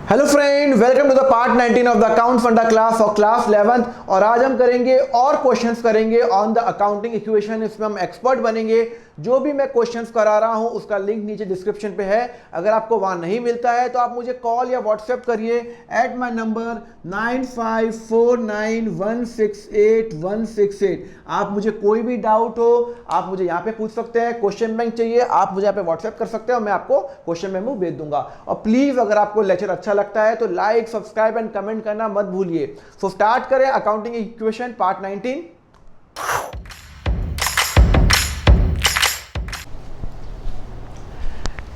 Hello friend, welcome to the part 19 of the Account Funda class और class 11th। और आज हम करेंगे और क्वेश्चंस करेंगे ऑन द अकाउंटिंग इक्वेशन। इसमें हम एक्सपर्ट बनेंगे। जो भी मैं क्वेश्चंस करा रहा हूं उसका लिंक नीचे डिस्क्रिप्शन पे है। अगर आपको वहां नहीं मिलता है तो आप मुझे कॉल या व्हाट्सएप करिए एट माई नंबर 9549168168। आप मुझे कोई भी डाउट हो आप मुझे यहाँ पे पूछ सकते हैं। क्वेश्चन बैंक चाहिए आप मुझे यहाँ पे व्हाट्सएप कर सकते हैं और मैं आपको क्वेश्चन मेमो भेज दूंगा। और प्लीज अगर आपको लेक्चर अच्छा लगता है तो लाइक, सब्सक्राइब एंड कमेंट करना मत भूलिए। सो स्टार्ट करें accounting equation part 19।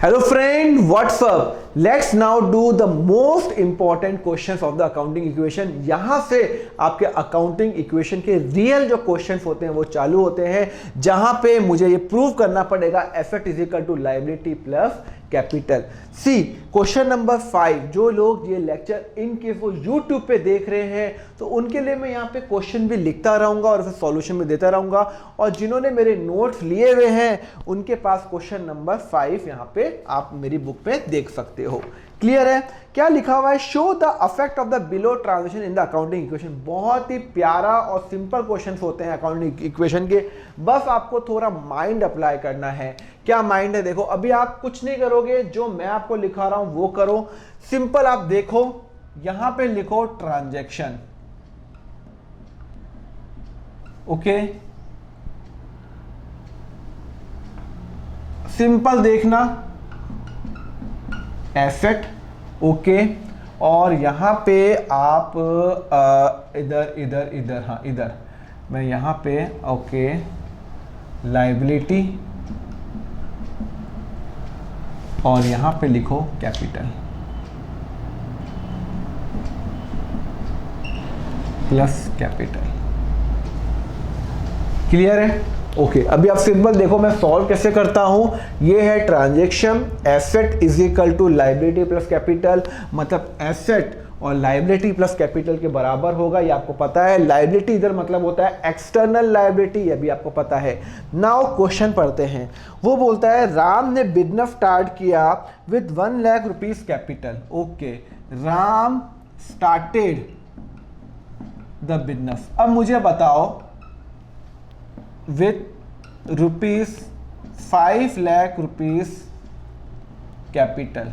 Hello friend, what's up? Let's now do the most important questions of the accounting equation। यहां से आपके अकाउंटिंग इक्वेशन के रियल जो क्वेश्चंस होते हैं वो चालू होते हैं, जहां पे मुझे ये प्रूव करना पड़ेगा asset is equal to liability plus capital. See question number 5। जो लोग ये लेक्चर इन केस वो यूट्यूब पे देख रहे हैं तो उनके लिए मैं यहाँ पे क्वेश्चन भी लिखता रहूंगा और फिर सॉल्यूशन भी देता रहूंगा। और जिन्होंने मेरे नोट्स लिए हुए हैं उनके पास क्वेश्चन नंबर 5 यहाँ पे आप मेरी बुक पे देख सकते हो। क्लियर है? क्या लिखा हुआ है? Show the affect of the below transaction in the accounting equation. बहुत ही प्यारा और सिंपल क्वेश्चन होते हैं अकाउंटिंग इक्वेशन के। बस आपको थोड़ा माइंड अप्लाई करना है। क्या माइंड है? देखो अभी आप कुछ नहीं करोगे, जो मैं आपको लिखा रहा हूं वो करो। सिंपल आप देखो, यहां पे लिखो ट्रांजैक्शन। ओके, सिंपल देखना, एसेट। ओके, और यहां पे आप इधर इधर इधर, हाँ इधर मैं यहां पे ओके लायबिलिटी और यहां पे लिखो कैपिटल प्लस कैपिटल। क्लियर है? ओके, अभी आप सिंपल देखो मैं सॉल्व कैसे करता हूं। ये है transaction, asset is equal to liability plus capital, मतलब एसेट और लायबिलिटी प्लस कैपिटल के बराबर होगा। ये आपको पता है। लायबिलिटी इधर मतलब होता है एक्सटर्नल लायबिलिटी, ये भी आपको पता है। नाउ क्वेश्चन पढ़ते हैं। वो बोलता है राम ने बिजनेस स्टार्ट किया with 1 lakh rupees capital. Okay, Ram started the business. अब मुझे बताओ with rupees 5 lakh rupees capital,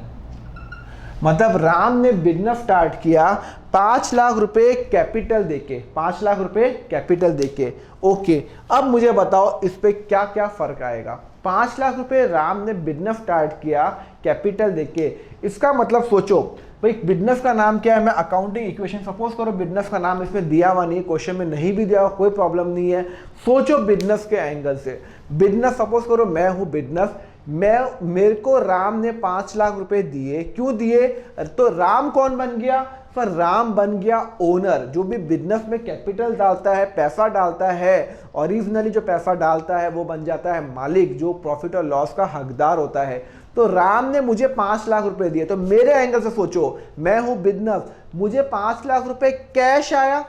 मतलब राम ने बिजनेस स्टार्ट किया 5 लाख रुपए कैपिटल देके, 5 लाख रुपए कैपिटल देके। ओके, अब मुझे बताओ इस पे क्या क्या फर्क आएगा। 5 लाख रुपए राम ने बिजनेस स्टार्ट किया कैपिटल देके, इसका मतलब सोचो भाई बिजनेस का नाम क्या है। मैं अकाउंटिंग इक्वेशन सपोज करो बिजनेस का नाम इसमें दिया हुआ नहीं, क्वेश्चन में नहीं भी दिया हुआ, कोई प्रॉब्लम नहीं है। सोचो बिजनेस के एंगल से। बिजनेस सपोज करो मैं हूं बिजनेस, मेरे को राम ने 5 लाख रुपए दिए। क्यों दिए? तो राम कौन बन गया? पर राम बन गया ओनर। जो भी बिजनेस में कैपिटल डालता है, पैसा डालता है, ओरिजिनली जो पैसा डालता है वो बन जाता है मालिक, जो प्रॉफिट और लॉस का हकदार होता है। तो राम ने मुझे 5 लाख रुपए दिए, तो मेरे एंगल से सोचो मैं हूं बिजनेस, मुझे 5 लाख रुपए कैश आया।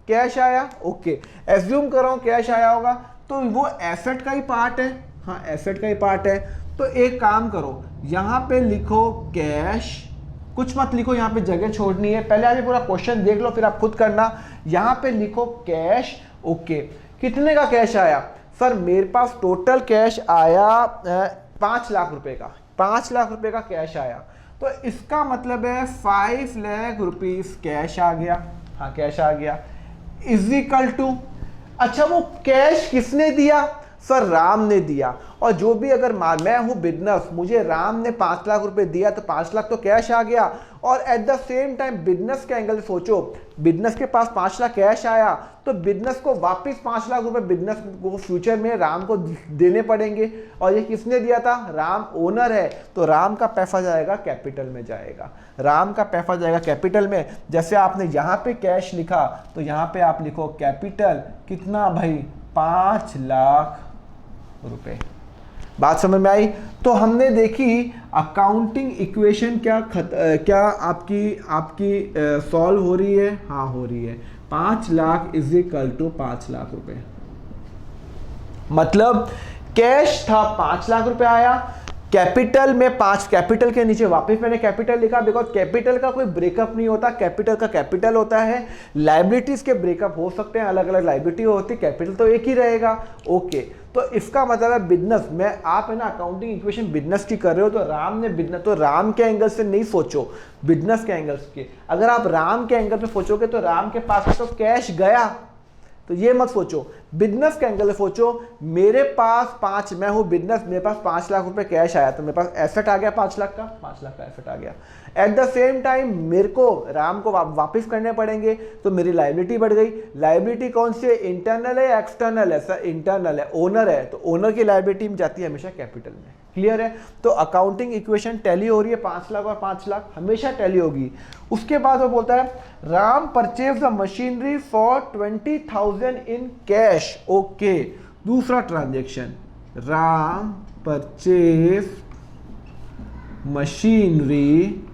कैश आया, ओके, एज्यूम कर रहा हूं कैश आया होगा, तो वो एसेट का ही पार्ट है। हाँ, एसेट का ही पार्ट है। तो एक काम करो, यहां पे लिखो कैश, कुछ मत लिखो, यहां पे जगह छोड़नी है। पहले आगे पूरा क्वेश्चन देख लो फिर आप खुद करना। यहां पे लिखो कैश। ओके, कितने का कैश आया? सर मेरे पास टोटल कैश आया 5 लाख रुपए का, 5 लाख रुपए का कैश आया। तो इसका मतलब है 5 लाख रुपीस कैश आ गया। हाँ, कैश आ गया इज इक्वल टू, अच्छा वो कैश किसने दिया? सर राम ने दिया। और जो भी अगर मैं हूं बिजनेस, मुझे राम ने 5 लाख रुपए दिया तो 5 लाख तो कैश आ गया। और at the same time business के एंगल से सोचो, बिजनेस के पास 5 लाख कैश आया तो बिजनेस को वापस 5 लाख रुपए बिजनेस को फ्यूचर में राम को देने पड़ेंगे। और ये किसने दिया था? राम ओनर है, तो राम का पैसा जाएगा कैपिटल में जाएगा। राम का पैसा जाएगा कैपिटल में। जैसे आपने यहाँ पे कैश लिखा तो यहाँ पे आप लिखो कैपिटल कितना भाई? 5 लाख रुपए। बात समझ में आई? तो हमने देखी अकाउंटिंग इक्वेशन क्या आपकी सॉल्व हो रही है? हाँ हो रही है। 5 lakh is equal to 5 lakh रुपए, मतलब कैश था 5 लाख रुपए आया, कैपिटल में 5, कैपिटल के नीचे वापस मैंने कैपिटल लिखा बिकॉज कैपिटल का कोई ब्रेकअप नहीं होता, कैपिटल का कैपिटल होता है। लाइबिलिटीज के ब्रेकअप हो सकते हैं, अलग अलग लाइबिलिटी होती, कैपिटल तो एक ही रहेगा। ओके, तो इसका मतलब है बिजनेस में आप है ना अकाउंटिंग इक्वेशन बिजनेस की कर रहे हो, तो राम ने बिजनेस, तो राम के एंगल से नहीं सोचो, बिजनेस के एंगल के। अगर आप राम के एंगल पे सोचोगे तो राम के पास तो कैश गया, तो ये मत सोचो, बिजनेस के एंगल से सोचो। मेरे पास 5, मैं हूं बिजनेस, मेरे पास 5 लाख रुपए कैश आया, तो मेरे पास एसेट आ गया 5 लाख का, 5 लाख का एसेट आ गया। एट द सेम टाइम मेरे को राम को वापस करने पड़ेंगे, तो मेरी लायबिलिटी बढ़ गई। लायबिलिटी कौन सी है, इंटरनल है एक्सटर्नल है? सर इंटरनल है, ओनर है, तो ओनर की लायबिलिटी में जाती है हमेशा कैपिटल में। क्लियर है? तो अकाउंटिंग इक्वेशन टैली हो रही है, 5 लाख और 5 लाख हमेशा टैली होगी। उसके बाद वो बोलता है Ram purchase the machinery for 20,000 in cash. Okay, दूसरा transaction, Ram purchase machinery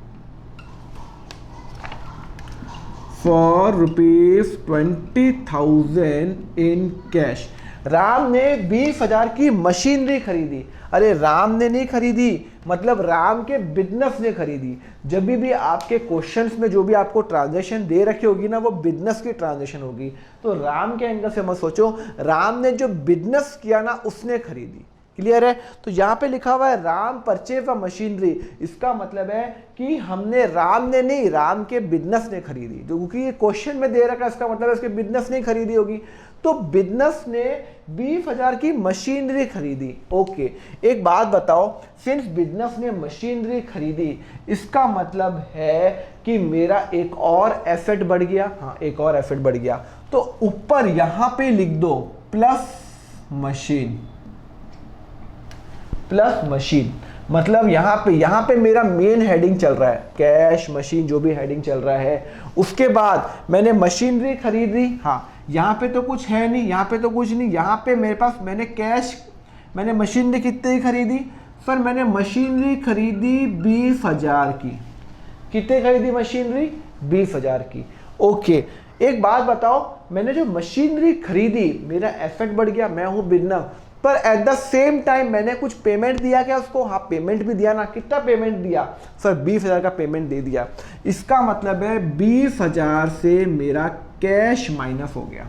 for ₹20,000 in cash. Ram ने 20,000 की मशीनरी खरीदी। अरे राम ने नहीं खरीदी, मतलब राम के बिजनेस ने खरीदी। जब भी आपके क्वेश्चंस में जो भी आपको ट्रांजैक्शन दे रखी होगी ना, वो बिजनेस की ट्रांजैक्शन होगी। तो राम के एंगल से मत सोचो, राम ने जो बिजनेस किया ना उसने खरीदी। क्लियर है? तो यहाँ पे लिखा हुआ है राम परचेज ऑफ मशीनरी, इसका मतलब है कि हमने, राम ने नहीं, राम के बिजनेस ने खरीदी। जो क्योंकि ये क्वेश्चन में दे रखा है, इसका मतलब है इसके बिजनेस ने खरीदी होगी। तो बिजनेस ने 20,000 की मशीनरी खरीदी। ओके, एक बात बताओ, सिंस बिजनेस ने मशीनरी खरीदी, इसका मतलब है कि मेरा एक और एसेट बढ़ गया। हाँ, एक और एसेट बढ़ गया, तो ऊपर यहां पे लिख दो प्लस मशीन, प्लस मशीन। मतलब यहां पे मेरा मेन हेडिंग चल रहा है, कैश मशीन जो भी हेडिंग चल रहा है। उसके बाद मैंने मशीनरी खरीदी। हाँ, यहाँ पे तो कुछ है नहीं, यहाँ पे तो कुछ नहीं, यहाँ पे मेरे पास मैंने कैश, मैंने मशीनरी कितने की खरीदी? सर मैंने मशीनरी खरीदी 20,000 की। कितने खरीदी मशीनरी? 20,000 की। ओके, एक बात बताओ, मैंने जो मशीनरी खरीदी, मेरा एसेट बढ़ गया, मैं हूं बिजनेस, पर एट द सेम टाइम मैंने कुछ पेमेंट दिया क्या उसको? हाँ, पेमेंट भी दिया ना। कितना पेमेंट दिया? सर 20,000 का पेमेंट दे दिया। इसका मतलब है 20,000 से मेरा कैश माइनस हो गया।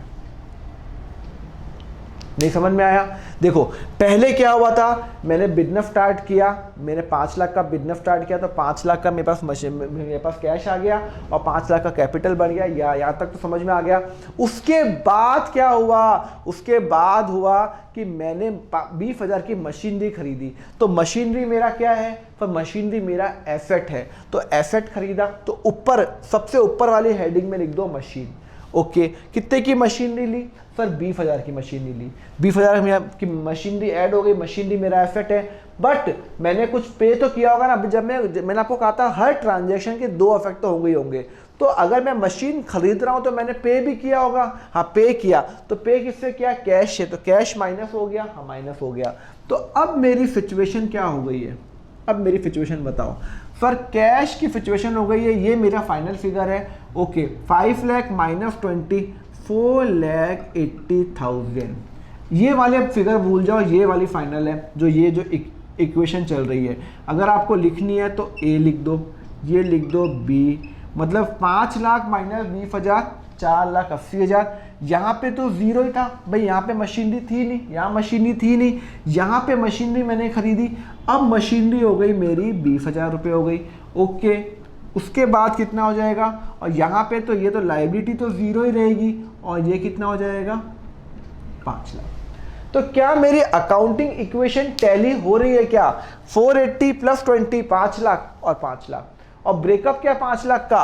नहीं समझ में आया? देखो पहले क्या हुआ था, मैंने बिजनेस स्टार्ट किया, मैंने 5 लाख का बिजनेस स्टार्ट किया, तो 5 लाख का मेरे पास कैश आ गया और 5 लाख का कैपिटल बन गया। यहाँ तक तो समझ में आ गया। उसके बाद क्या हुआ? उसके बाद हुआ कि मैंने 20,000 की मशीनरी खरीदी। तो मशीनरी मेरा क्या है? पर मशीनरी मेरा एसेट है, तो एसेट खरीदा, तो ऊपर सबसे ऊपर वाली हेडिंग में लिख दो मशीन। ओके, कितने की मशीनरी ली? सर 20,000 की मशीनरी ली। 20,000 की मशीनरी ऐड हो गई, मशीनरी मेरा एसेट है, बट मैंने कुछ पे तो किया होगा ना। जब मैंने आपको कहा था हर ट्रांजैक्शन के 2 इफेक्ट तो होंगे ही होंगे। तो अगर मैं मशीन खरीद रहा हूं तो मैंने पे भी किया होगा। हाँ, पे किया, तो पे किससे किया? कैश से, तो कैश माइनस हो गया। हाँ, माइनस हो गया। तो अब मेरी सिचुएशन क्या हो गई है? अब मेरी सिचुएशन बताओ। सर कैश की सिचुएशन हो गई है, ये मेरा फाइनल फिगर है। Okay, 5 lakh minus 20, 4,80,000। ये वाले फिगर भूल जाओ, ये वाली फाइनल है, जो इक्वेशन चल रही है। अगर आपको लिखनी है तो ए लिख दो, ये लिख दो बी, मतलब 5 लाख माइनस 20,000, 4,80,000। यहाँ पे तो जीरो ही था भाई, यहाँ पे मशीनरी थी नहीं, यहाँ मशीनरी थी नहीं, यहाँ पे मशीनरी मैंने खरीदी। अब मशीनरी हो गई मेरी 20,000 रुपये हो गई। ओके, उसके बाद कितना हो जाएगा? और यहाँ पे तो ये तो लायबिलिटी तो जीरो ही रहेगी, और ये कितना हो जाएगा? 5 लाख। तो क्या मेरी अकाउंटिंग इक्वेशन टैली हो रही है क्या? 480 प्लस 20, 5 लाख और 5 लाख। और ब्रेकअप क्या 5 लाख का?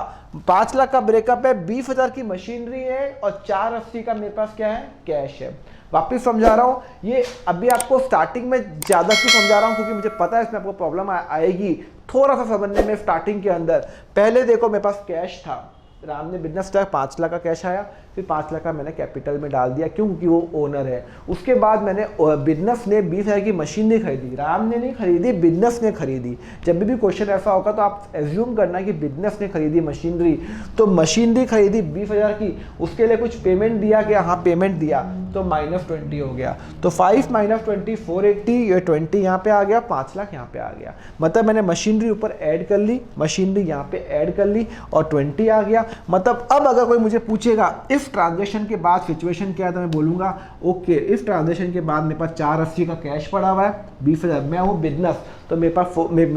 5 लाख का ब्रेकअप है, 20,000 की मशीनरी है और 480 का मेरे पास क्या है? कैश है। वापिस समझा रहा हूं, ये अभी आपको स्टार्टिंग में ज्यादा क्यों समझा रहा हूं, क्योंकि मुझे पता है इसमें आपको प्रॉब्लम आएगी थोड़ा सा समझने में। स्टार्टिंग के अंदर पहले देखो, मेरे पास कैश था, राम ने बिजनेस स्टार्ट 5 लाख का कैश आया, फिर 5 लाख का मैंने कैपिटल में डाल दिया, क्यों? क्योंकि वो ओनर है। उसके बाद मैंने बिजनेस ने 20,000 की मशीन नहीं खरीदी, राम ने नहीं खरीदी, बिजनेस ने खरीदी। जब भी क्वेश्चन ऐसा होगा तो आप एज्यूम करना कि बिजनेस ने खरीदी मशीनरी, तो मशीनरी खरीदी 20,000 की, उसके लिए कुछ पेमेंट दिया क्या? हाँ पेमेंट दिया, तो -20 हो गया। तो 5 - 20 480, ये 20 यहाँ पे आ गया, 5 लाख यहाँ पे आ गया। मतलब मैंने मशीनरी ऊपर ऐड कर ली, मशीनरी यहाँ पे ऐड कर ली और 20 आ गया। मतलब अब अगर कोई मुझे पूछेगा इस ट्रांजेक्शन के बाद सिचुएशन क्या है, तो मैं बोलूँगा ओके इस ट्रांजेक्शन के बाद मेरे पास 480 का कैश पड़ा हुआ है, 20,000, मैं हूँ बिजनेस, तो मेरे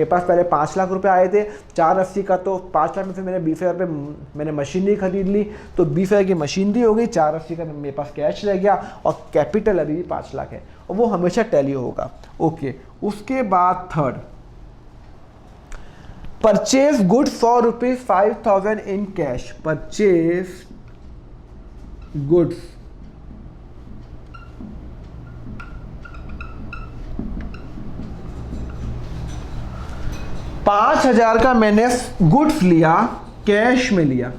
पास पहले 5 लाख रुपए आए थे, 480 का, तो 5 लाख में से मैंने 20,000 रुपये मैंने मशीनरी खरीद ली, तो 20,000 की मशीनरी हो गई, 480 का मेरे पास कैश रह गया और कैपिटल अभी भी 5 लाख है, और वो हमेशा टैली होगा। ओके, उसके बाद third, purchase goods for ₹5,000 in cash, purchase goods $5,000 का मैंने गुड्स लिया, कैश में लिया।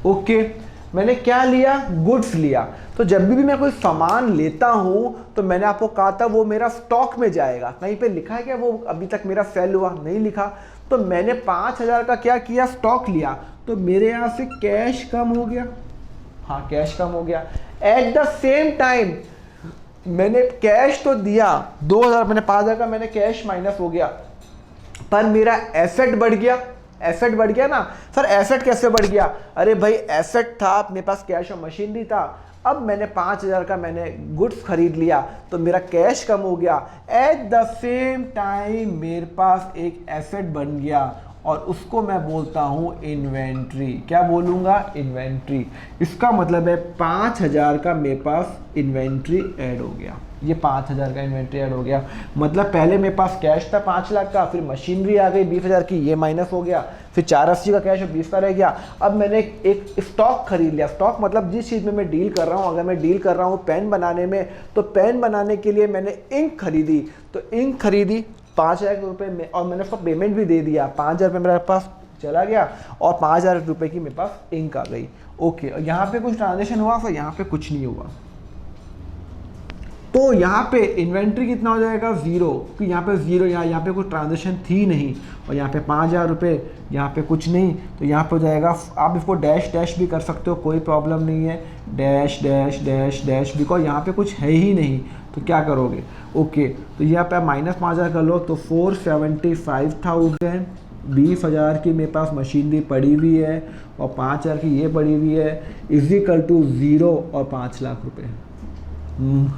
ओके, मैंने क्या लिया? गुड्स लिया। तो जब भी मैं कोई सामान लेता हूं तो मैंने आपको कहा था वो मेरा स्टॉक में जाएगा, कहीं पे लिखा है क्या वो अभी तक मेरा सेल हुआ? नहीं लिखा। तो मैंने 5,000 का क्या किया? स्टॉक लिया, तो मेरे यहां से कैश कम हो गया। हाँ, कैश कम हो गया। एट द सेम टाइम मैंने कैश तो दिया 2,000, मैंने 5,000 का मैंने कैश माइनस हो गया, पर मेरा एसेट बढ़ गया। एसेट बढ़ गया ना सर, एसेट कैसे बढ़ गया? अरे भाई एसेट था, मेरे पास कैश और मशीनरी था, अब मैंने 5,000 का मैंने गुड्स खरीद लिया तो मेरा कैश कम हो गया। एट द सेम टाइम मेरे पास एक एसेट बन गया और उसको मैं बोलता हूं इन्वेंट्री। क्या बोलूंगा? इन्वेंट्री। इसका मतलब है 5,000 का मेरे पास इन्वेंट्री ऐड हो गया, ये 5,000 का इन्वेंट्री ऐड हो गया। मतलब पहले मेरे पास कैश था 5 लाख का, फिर मशीनरी आ गई 20,000 की, ये माइनस हो गया, फिर 480 का कैश और 20 का रह गया। अब मैंने एक स्टॉक खरीद लिया। स्टॉक मतलब जिस चीज़ में मैं डील कर रहा हूँ, अगर मैं डील कर रहा हूँ पेन बनाने में, तो पेन बनाने के लिए मैंने इंक खरीदी, तो इंक खरीदी 5,000 रुपये में, और मैंने उसको पेमेंट भी दे दिया। 5,000 रुपये मेरे पास चला गया और 5,000 रुपये की मेरे पास इंक आ गई। ओके, और यहाँ पे कुछ ट्रांजेक्शन हुआ, फिर यहाँ पे कुछ नहीं हुआ, तो यहाँ पे इन्वेंट्री कितना हो जाएगा? 0, क्योंकि यहाँ पे 0, यहाँ पे कोई ट्रांजेक्शन थी नहीं, और यहाँ पे 5,000 रुपये, यहाँ पे कुछ नहीं, तो यहाँ पे हो जाएगा, आप इसको डैश डैश भी कर सकते हो, कोई प्रॉब्लम नहीं है, dash dash dash dash, because यहाँ पे कुछ है ही नहीं, तो क्या करोगे? ओके, तो यहाँ पे आप -5,000 कर लो, तो 475,000, 20,000 की मेरे पास मशीनरी पड़ी हुई है और 5,000 की ये पड़ी हुई है, इक्वल टू 0 और 5 लाख रुपये।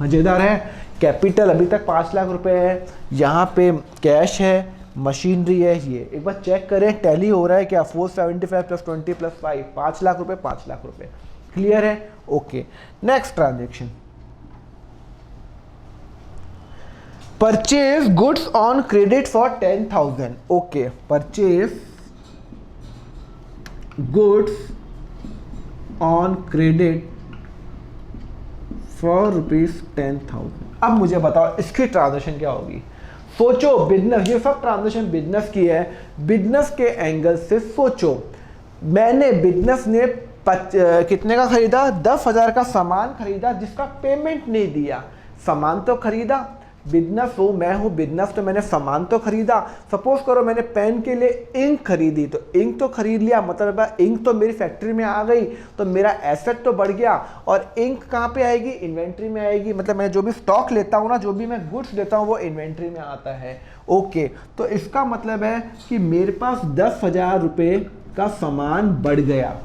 मजेदार है। कैपिटल अभी तक 5 लाख रुपए है, यहाँ पे कैश है, मशीनरी है, ये एक बार चेक करें टैली हो रहा है क्या? 475 + 20 + 5, 5 लाख रुपए, 5 लाख रुपए। क्लियर है? Okay, next transaction, purchase goods on credit for 10,000। Okay, purchase goods on credit for ₹10,000। अब मुझे बताओ इसकी ट्रांजेक्शन क्या होगी? सोचो, बिजनेस, ये सब ट्रांजेक्शन बिजनेस की है, बिजनेस के एंगल से सोचो। मैंने बिजनेस ने कितने का खरीदा? 10,000 का सामान खरीदा जिसका पेमेंट नहीं दिया। सामान तो खरीदा, बिजनेस हो, मैं हूँ बिजनेस, तो मैंने सामान तो खरीदा। सपोज करो मैंने पेन के लिए इंक खरीदी, तो इंक तो खरीद लिया, मतलब इंक तो मेरी फैक्ट्री में आ गई, तो मेरा एसेट तो बढ़ गया। और इंक कहाँ पे आएगी? इन्वेंट्री में आएगी। मतलब मैं जो भी स्टॉक लेता हूँ ना, जो भी मैं गुड्स लेता हूँ, वो इन्वेंट्री में आता है। ओके, तो इसका मतलब है कि मेरे पास 10,000 रुपये का सामान बढ़ गया,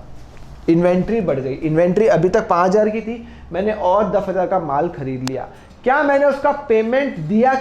इन्वेंट्री बढ़ गई। इन्वेंट्री अभी तक 5,000 की थी, मैंने और 10,000 का माल खरीद लिया। क्या मैंने उसका पेमेंट दिया?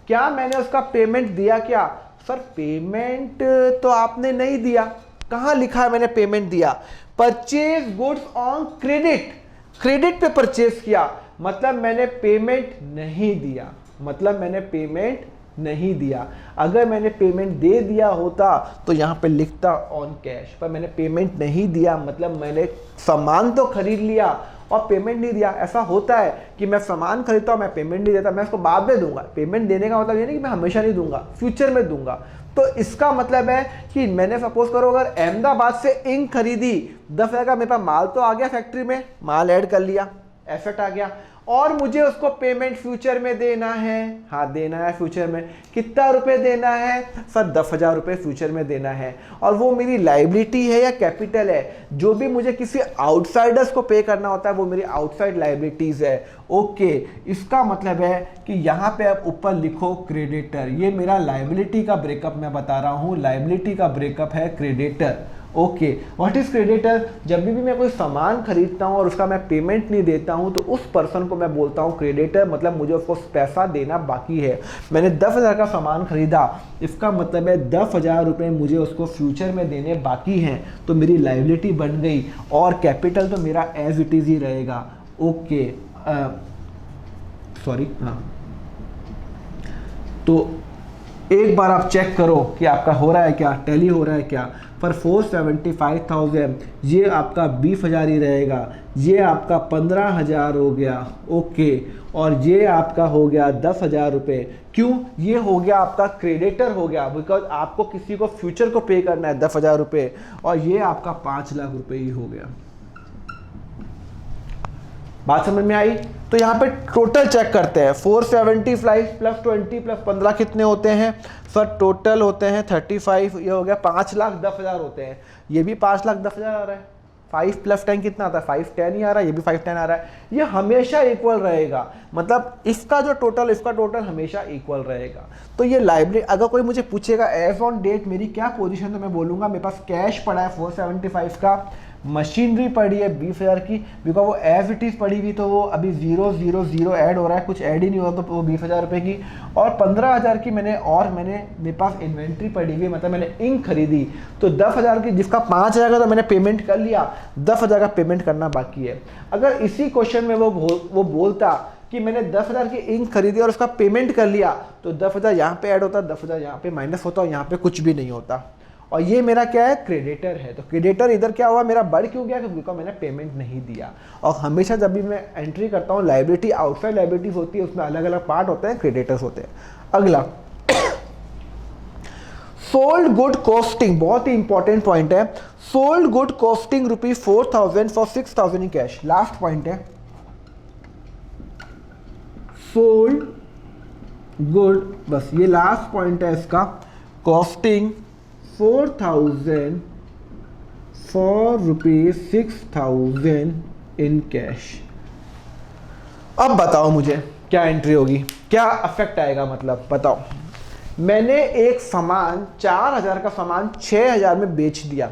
क्या मैंने उसका पेमेंट दिया? क्या सर, पेमेंट तो आपने नहीं दिया। कहाँ लिखा है मैंने पेमेंट दिया? Purchase goods on credit, credit पे परचेज किया, मतलब मैंने पेमेंट नहीं दिया, मतलब मैंने पेमेंट नहीं दिया। अगर मैंने पेमेंट दे दिया होता तो यहाँ पे लिखता ऑन कैश, पर मैंने पेमेंट नहीं दिया, मतलब मैंने सामान तो खरीद लिया और पेमेंट नहीं दिया। ऐसा होता है कि मैं सामान खरीदता हूँ, मैं पेमेंट नहीं देता, मैं उसको बाद में दूंगा। पेमेंट देने का मतलब ये नहीं कि मैं हमेशा नहीं दूंगा, फ्यूचर में दूंगा। तो इसका मतलब है कि मैंने सपोज करो अगर अहमदाबाद से इंक खरीदी 10,000 का, मेरे पास माल तो आ गया फैक्ट्री में, माल ऐड कर लिया, एसेट आ गया, और मुझे उसको पेमेंट फ्यूचर में देना है। हाँ देना है फ्यूचर में। कितना रुपए देना है सर? 10,000 रुपये फ्यूचर में देना है। और वो मेरी लाइबिलिटी है या कैपिटल है? जो भी मुझे किसी आउटसाइडर्स को पे करना होता है वो मेरी आउटसाइड लाइबिलिटीज है। ओके, इसका मतलब है कि यहाँ पे आप ऊपर लिखो क्रेडिटर। ये मेरा लाइबिलिटी का ब्रेकअप मैं बता रहा हूँ, लाइबिलिटी का ब्रेकअप है creditor. Okay, what is creditor? जब भी मैं कोई सामान खरीदता हूँ और उसका मैं पेमेंट नहीं देता हूँ तो उस पर्सन को मैं बोलता हूँ क्रेडिटर, मतलब मुझे उसको पैसा देना बाकी है। मैंने 10,000 का सामान खरीदा, इसका मतलब है 10,000 रुपये मुझे उसको फ्यूचर में देने बाकी हैं, तो मेरी लाइबिलिटी बन गई और कैपिटल तो मेरा एज इट इज ही रहेगा। ओके, सॉरी, हाँ, तो एक बार आप चेक करो कि आपका हो रहा है क्या, टैली हो रहा है क्या। पर 475,000 ये आपका 20,000 ही रहेगा, ये आपका 15,000 हो गया। ओके, और ये आपका हो गया 10,000 रुपये। क्यों? ये हो गया आपका क्रेडिटर हो गया, बिकॉज आपको किसी को फ्यूचर को पे करना है 10,000 रुपये, और ये आपका 5 लाख रुपये ही हो गया। बात समझ में आई? तो यहाँ पे टोटल चेक करते हैं। 475 प्लस 20 प्लस 15 कितने होते हैं सर? टोटल होते हैं 35, ये हो गया 5,10,000 होते हैं। ये भी 5,10,000 आ रहा है। 5 प्लस 10 कितना आता है? 510 ही आ रहा है, ये भी 510 आ रहा है। ये हमेशा इक्वल रहेगा, मतलब इसका जो टोटल इसका टोटल हमेशा इक्वल रहेगा। तो ये लाइबिलिटी, अगर कोई मुझे पूछेगा एज ऑन डेट मेरी क्या पोजीशन, तो मैं बोलूँगा मेरे पास कैश पड़ा है 475 का, मशीनरी पड़ी है 20,000 की, बिकॉज वो एज इट इज़ पड़ी हुई, तो वो अभी 000 ऐड हो रहा है, कुछ ऐड ही नहीं हुआ, तो वो 20,000 रुपये की। और 15,000 की मेरे पास इन्वेंट्री पड़ी हुई है, मतलब मैंने इंक खरीदी, तो 10,000 की, जिसका 5,000 का तो मैंने पेमेंट कर लिया, 10,000 का पेमेंट करना बाकी है। अगर इसी क्वेश्चन में वो बोलता कि मैंने 10,000 की इंक खरीदी और उसका पेमेंट कर लिया, तो 10,000 यहाँ पे ऐड होता, 10,000 यहाँ पे माइनस होता और यहाँ पे कुछ भी नहीं होता। और ये मेरा क्या है? क्रेडिटर है। तो क्रेडिटर इधर क्या हुआ मेरा, बढ़ क्यों गया? क्योंकि मैंने पेमेंट नहीं दिया। और हमेशा जब भी मैं एंट्री करता हूँ, लाइबिलिटी आउटसाइड लाइबिलिटीज होती है, उसमें अलग अलग पार्ट होते हैं, क्रेडिटर्स होते हैं। अगला सोल्ड गुड कॉस्टिंग, बहुत ही इंपॉर्टेंट पॉइंट है। Sold good costing ₹4,000 for 6,000 in cash. Last point है, सोल्ड गुड, बस ये लास्ट पॉइंट है इसका। Costing 4,000 for ₹6,000 in cash. अब बताओ मुझे क्या एंट्री होगी, क्या अफेक्ट आएगा, मतलब बताओ। मैंने एक सामान 4,000 का सामान 6,000 में बेच दिया,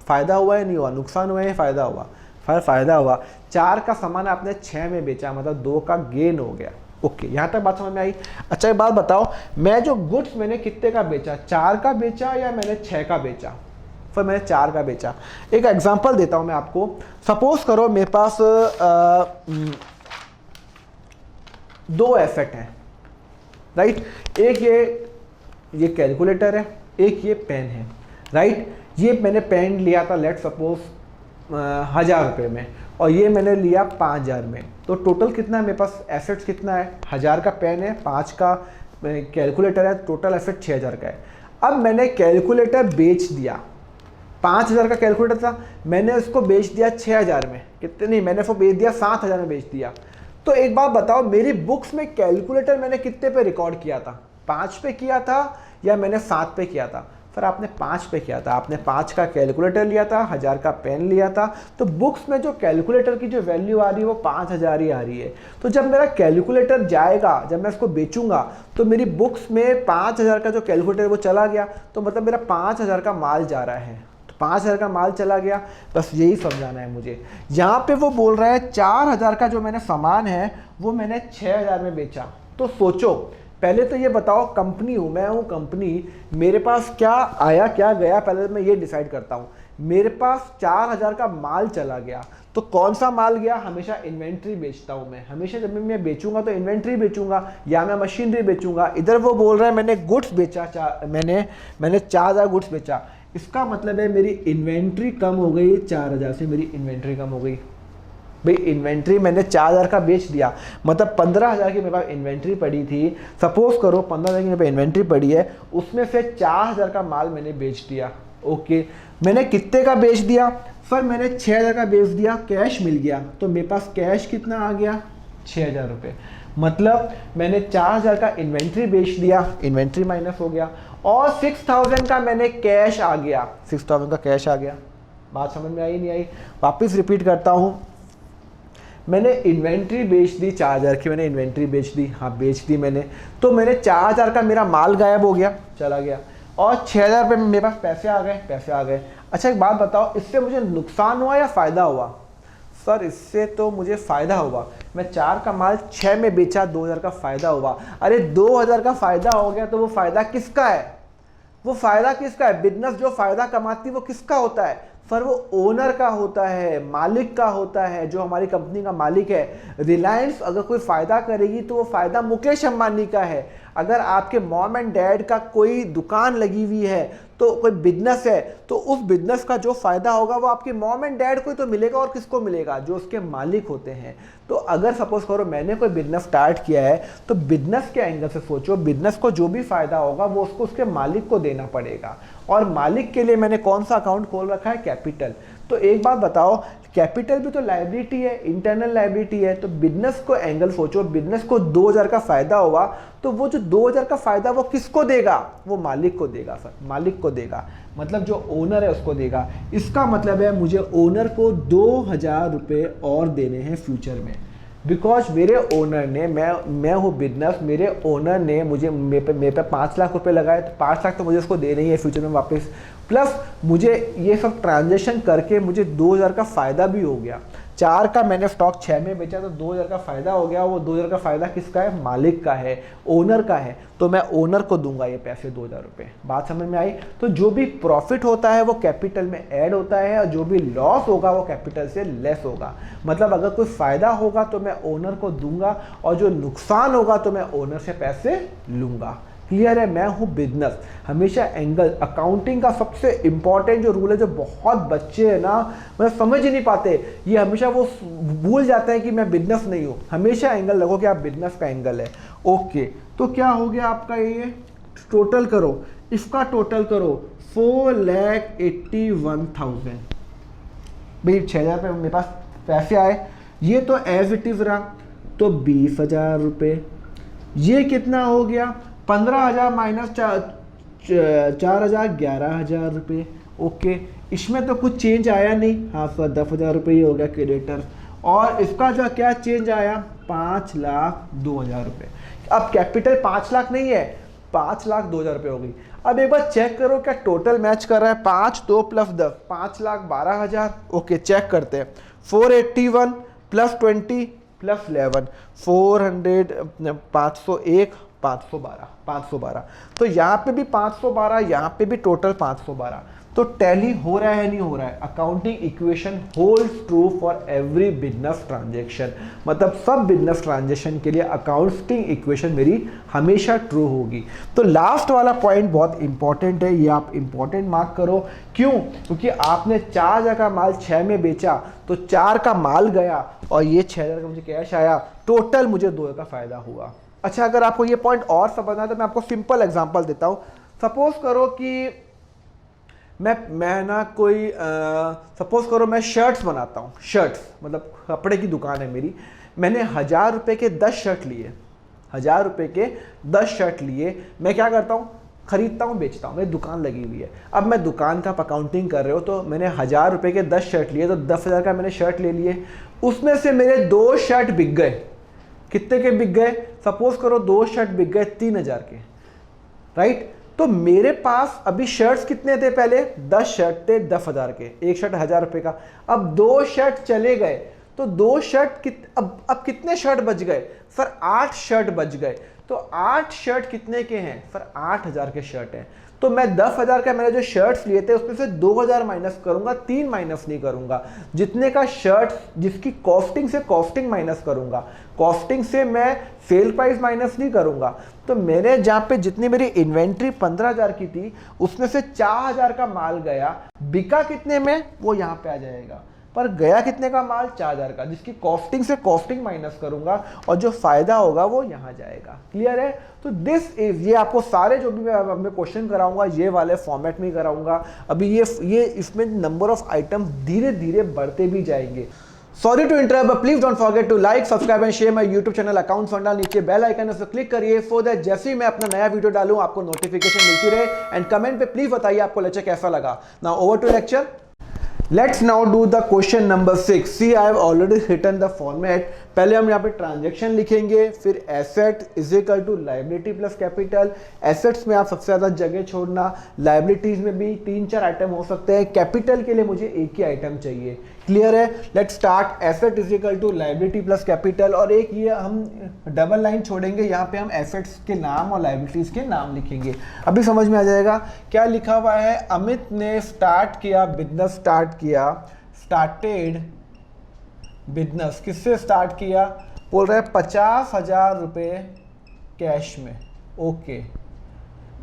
फायदा हुआ है नहीं हुआ? नुकसान हुआ है, फायदा हुआ? फायदा हुआ। 4 का सामान आपने 6 में बेचा, मतलब 2 का गेन हो गया। ओके, यहाँ तक बात समझ में आई? अच्छा एक बात बताओ, मैं जो गुड्स मैंने कितने का बेचा, 4 का बेचा या मैंने 6 का बेचा? फिर मैंने 4 का बेचा। एक एग्जांपल देता हूँ मैं आपको। सपोज करो मेरे पास 2 एसेट हैं, राइट? एक ये कैलकुलेटर है, एक ये पेन है, राइट? ये मैंने पेन लिया था लेट सपोज 1,000 रुपये में, और ये मैंने लिया 5,000 में। तो टोटल कितना है मेरे पास? एसेट्स कितना है? 1,000 का पेन है, 5 का कैलकुलेटर है, टोटल एसेट 6,000 का है। अब मैंने कैलकुलेटर बेच दिया, 5,000 का कैलकुलेटर था, मैंने उसको बेच दिया 6,000 में। कितने नहीं, मैंने उसको बेच दिया 7,000 में बेच दिया। तो एक बात बताओ, मेरी बुक्स में कैलकुलेटर मैंने कितने पे रिकॉर्ड किया था? 5 पे किया था या मैंने 7 पे किया था? फिर आपने 5 पे किया था। आपने 5 का कैलकुलेटर लिया था, 1,000 का पेन लिया था, तो बुक्स में जो कैलकुलेटर की जो वैल्यू आ रही है वो 5,000 ही आ रही है। तो जब मेरा कैलकुलेटर जाएगा, जब मैं इसको बेचूंगा, तो मेरी बुक्स में 5,000 का जो कैलकुलेटर वो चला गया, तो मतलब मेरा 5,000 का माल जा रहा है। तो 5,000 का माल चला गया, बस यही समझाना है मुझे। यहाँ पे वो बोल रहा है 4,000 का जो मैंने सामान है वो मैंने 6,000 में बेचा। तो सोचो, पहले तो ये बताओ, कंपनी हूँ मैं, हूँ कंपनी, मेरे पास क्या आया क्या गया, पहले मैं ये डिसाइड करता हूँ। मेरे पास 4,000 का माल चला गया, तो कौन सा माल गया? हमेशा इन्वेंट्री बेचता हूँ मैं, हमेशा जब मैं बेचूंगा तो इन्वेंट्री बेचूंगा या मैं मशीनरी बेचूंगा। इधर वो बोल रहा है मैंने गुड्स बेचा, मैंने 4,000 गुड्स बेचा। इसका मतलब है मेरी इन्वेंट्री कम हो गई, 4,000 से मेरी इन्वेंट्री कम हो गई। भाई इन्वेंट्री मैंने 4,000 का बेच दिया, मतलब 15,000 की मेरे पास इन्वेंट्री पड़ी थी। सपोज करो 15,000 की मेरे पास इन्वेंट्री पड़ी है, उसमें से 4,000 का माल मैंने बेच दिया। ओके, मैंने कितने का बेच दिया सर? मैंने 6,000 का बेच दिया, कैश मिल गया, तो मेरे पास कैश कितना आ गया? 6,000 रुपये। मतलब मैंने 4,000 का इन्वेंट्री बेच दिया, इन्वेंट्री माइनस हो गया, और 6,000 का मैंने कैश आ गया, 6,000 का कैश आ गया। बात समझ में आई नहीं आई? वापस रिपीट करता हूँ, मैंने इन्वेंट्री बेच दी 4,000 की, मैंने इन्वेंट्री बेच दी, हाँ बेच दी मैंने, तो मैंने 4,000 का मेरा माल गायब हो गया, चला गया, और 6,000 रुपये मेरे पास पैसे आ गए, पैसे आ गए। अच्छा एक बात बताओ, इससे मुझे नुकसान हुआ या फ़ायदा हुआ? सर इससे तो मुझे फ़ायदा हुआ, मैं 4 का माल 6 में बेचा, 2,000 का फ़ायदा हुआ। अरे 2,000 का फ़ायदा हो गया तो वो फ़ायदा किसका है? वो फ़ायदा किसका है? बिजनेस जो फ़ायदा कमाती है वो किसका होता है? सर वो ओनर का होता है, मालिक का होता है, जो हमारी कंपनी का मालिक है। रिलायंस अगर कोई फ़ायदा करेगी तो वो फ़ायदा मुकेश अंबानी का है। अगर आपके मॉम एंड डैड का कोई दुकान लगी हुई है, तो कोई बिजनेस है, तो उस बिजनेस का जो फ़ायदा होगा वो आपके मॉम एंड डैड को ही तो मिलेगा, और किसको मिलेगा? जो उसके मालिक होते हैं। तो अगर सपोज करो मैंने कोई बिजनेस स्टार्ट किया है, तो बिजनेस के एंगल से सोचो, बिजनेस को जो भी फ़ायदा होगा वो उसको उसके मालिक को देना पड़ेगा, और मालिक के लिए मैंने कौन सा अकाउंट खोल रखा है? कैपिटल। तो एक बात बताओ, कैपिटल भी तो लायबिलिटी है, इंटरनल लायबिलिटी है। तो बिजनेस को एंगल सोचो, बिजनेस को 2,000 का फायदा हुआ, तो वो जो 2,000 का फायदा वो किसको देगा? वो मालिक को देगा सर, मालिक को देगा, मतलब जो ओनर है उसको देगा। इसका मतलब है मुझे ओनर को 2,000 रुपये और देने हैं फ्यूचर में, बिकॉज मेरे ओनर ने, मैं हूँ बिजनेस, मेरे ओनर ने मुझे मेरे पे 5 लाख रुपए लगाए, तो 5 लाख तो मुझे उसको देने ही है फ्यूचर में वापस, प्लस मुझे ये सब ट्रांजेक्शन करके मुझे 2,000 का फ़ायदा भी हो गया। 4 का मैंने स्टॉक 6 में बेचा तो 2,000 का फ़ायदा हो गया। वो 2,000 का फ़ायदा किसका है? मालिक का है, ओनर का है। तो मैं ओनर को दूंगा ये पैसे 2,000 रुपये। बात समझ में आई? तो जो भी प्रॉफिट होता है वो कैपिटल में ऐड होता है, और जो भी लॉस होगा वो कैपिटल से लेस होगा। मतलब अगर कोई फ़ायदा होगा तो मैं ओनर को दूंगा, और जो नुकसान होगा तो मैं ओनर से पैसे लूँगा। क्लियर है? मैं हूँ बिजनेस। हमेशा एंगल, अकाउंटिंग का सबसे इंपॉर्टेंट जो रूल है, जो बहुत बच्चे हैं ना मतलब समझ ही नहीं पाते, ये हमेशा वो भूल जाते हैं कि मैं बिजनेस नहीं हूँ। हमेशा एंगल लगो कि आप बिजनेस का एंगल है। ओके, तो क्या हो गया आपका? ये टोटल करो, इसका टोटल करो, 4,81,000। भाई 6,000 रुपये मेरे पास पैसे आए, ये तो एज इट इज़ रहा, तो 20,000 रुपये। ये कितना हो गया? 15,000 माइनस 4,000, 11,000 रुपये। ओके, इसमें तो कुछ चेंज आया नहीं, हाँ सर 10,000 रुपये ही हो गया क्रेडिटर। और इसका जो क्या चेंज आया? 5,02,000 रुपये। अब कैपिटल 5 लाख नहीं है, 5,02,000 रुपये हो गई। अब एक बार चेक करो क्या टोटल मैच कर रहा है? 5 2 प्लस 10, 5,12,000। ओके, चेक करते हैं। 481 प्लस 20 प्लस 11, 400, 501, 512। तो यहाँ पे भी 512, यहाँ पे भी टोटल 512। तो टैली हो रहा है नहीं हो रहा है? Accounting equation holds true for every business transaction. मतलब सब बिजनेस ट्रांजेक्शन के लिए अकाउंटिंग इक्वेशन मेरी हमेशा ट्रू होगी। तो लास्ट वाला पॉइंट बहुत इंपॉर्टेंट है, ये आप इंपॉर्टेंट मार्क करो। क्यों? क्योंकि आपने 4,000 का माल 6 में बेचा, तो 4 का माल गया और ये 6,000 का मुझे कैश आया, टोटल मुझे 2,000 का फायदा हुआ। अच्छा, अगर आपको ये पॉइंट और समझना है तो मैं आपको सिंपल एग्जांपल देता हूँ। सपोज करो कि मैं ना कोई सपोज करो मैं शर्ट्स बनाता हूँ, शर्ट्स मतलब कपड़े की दुकान है मेरी। मैंने 1,000 रुपये के 10 शर्ट लिए, 1,000 रुपये के 10 शर्ट लिए। मैं क्या करता हूँ? खरीदता हूँ, बेचता हूँ, मेरी दुकान लगी हुई है। अब मैं दुकान का अकाउंटिंग कर रहे हो, तो मैंने 1,000 रुपये के 10 शर्ट लिए, तो 10,000 का मैंने शर्ट ले लिए। उसमें से मेरे 2 शर्ट बिक गए। कितने के बिक गए? सपोज करो 2 शर्ट बिक गए 3,000 के, राइट? तो मेरे पास अभी शर्ट्स कितने थे? पहले 10 शर्ट थे 10,000 के, एक शर्ट 1,000 रुपये का। अब 2 शर्ट चले गए, तो 2 शर्ट अब कितने शर्ट बच गए? सर 8 शर्ट बच गए। तो 8 शर्ट कितने के हैं? सर 8,000 के शर्ट हैं। तो मैं 10,000 का मैंने जो शर्ट्स लिए थे उसमें से 2,000 माइनस करूंगा, 3 माइनस नहीं करूंगा। जितने का शर्ट जिसकी कॉस्टिंग से कॉस्टिंग माइनस करूंगा, कॉस्टिंग से मैं सेल प्राइस माइनस नहीं करूंगा। तो मैंने जहाँ पे जितनी मेरी इन्वेंट्री 15,000 की थी, उसमें से 4,000 का माल गया, बिका कितने में? वो यहाँ पे आ जाएगा। पर गया कितने का माल, 4000 का, जिसकी कॉस्टिंग से कॉस्टिंग माइनस करूंगा और जो फायदा होगा वो यहाँ जाएगा। क्लियर है? तो दिस इज, ये आपको सारे जो भी मैं क्वेश्चन कराऊंगा ये वाले फॉर्मेट में ही कराऊंगा। अभी ये इसमें नंबर ऑफ आइटम धीरे धीरे बढ़ते भी जाएंगे। Sorry to interrupt, but please don't forget to like, subscribe and share my YouTube channel Account Funda. नीचे बेल आइकन उस पर क्लिक करिए सो दैट जैसे ही मैं अपना नया वीडियो डालूं आपको नोटिफिकेशन मिलती रहे। एंड कमेंट पे प्लीज बताइए आपको लेक्चर कैसा लगा। Now over to lecture. Let's now do the question number 6. See, I have already written the format. पहले हम यहाँ पे ट्रांजेक्शन लिखेंगे, फिर asset is equal to liability plus capital. Assets में आप सबसे ज़्यादा जगह छोड़ना, लाइबिलिटीज में भी 3-4 आइटम हो सकते हैं, कैपिटल के लिए मुझे एक ही आइटम चाहिए। क्लियर है? Let's start. Asset is equal to liability plus capital, और एक ये हम डबल लाइन छोड़ेंगे, यहाँ पे हम एसेट्स के नाम और लाइबिलिटीज के नाम लिखेंगे। अभी समझ में आ जाएगा क्या लिखा हुआ है। अमित ने स्टार्ट किया, बिजनेस स्टार्ट किया, स्टार्टेड बिजनेस। किससे स्टार्ट किया? बोल रहे हैं 50,000 रुपये कैश में। ओके,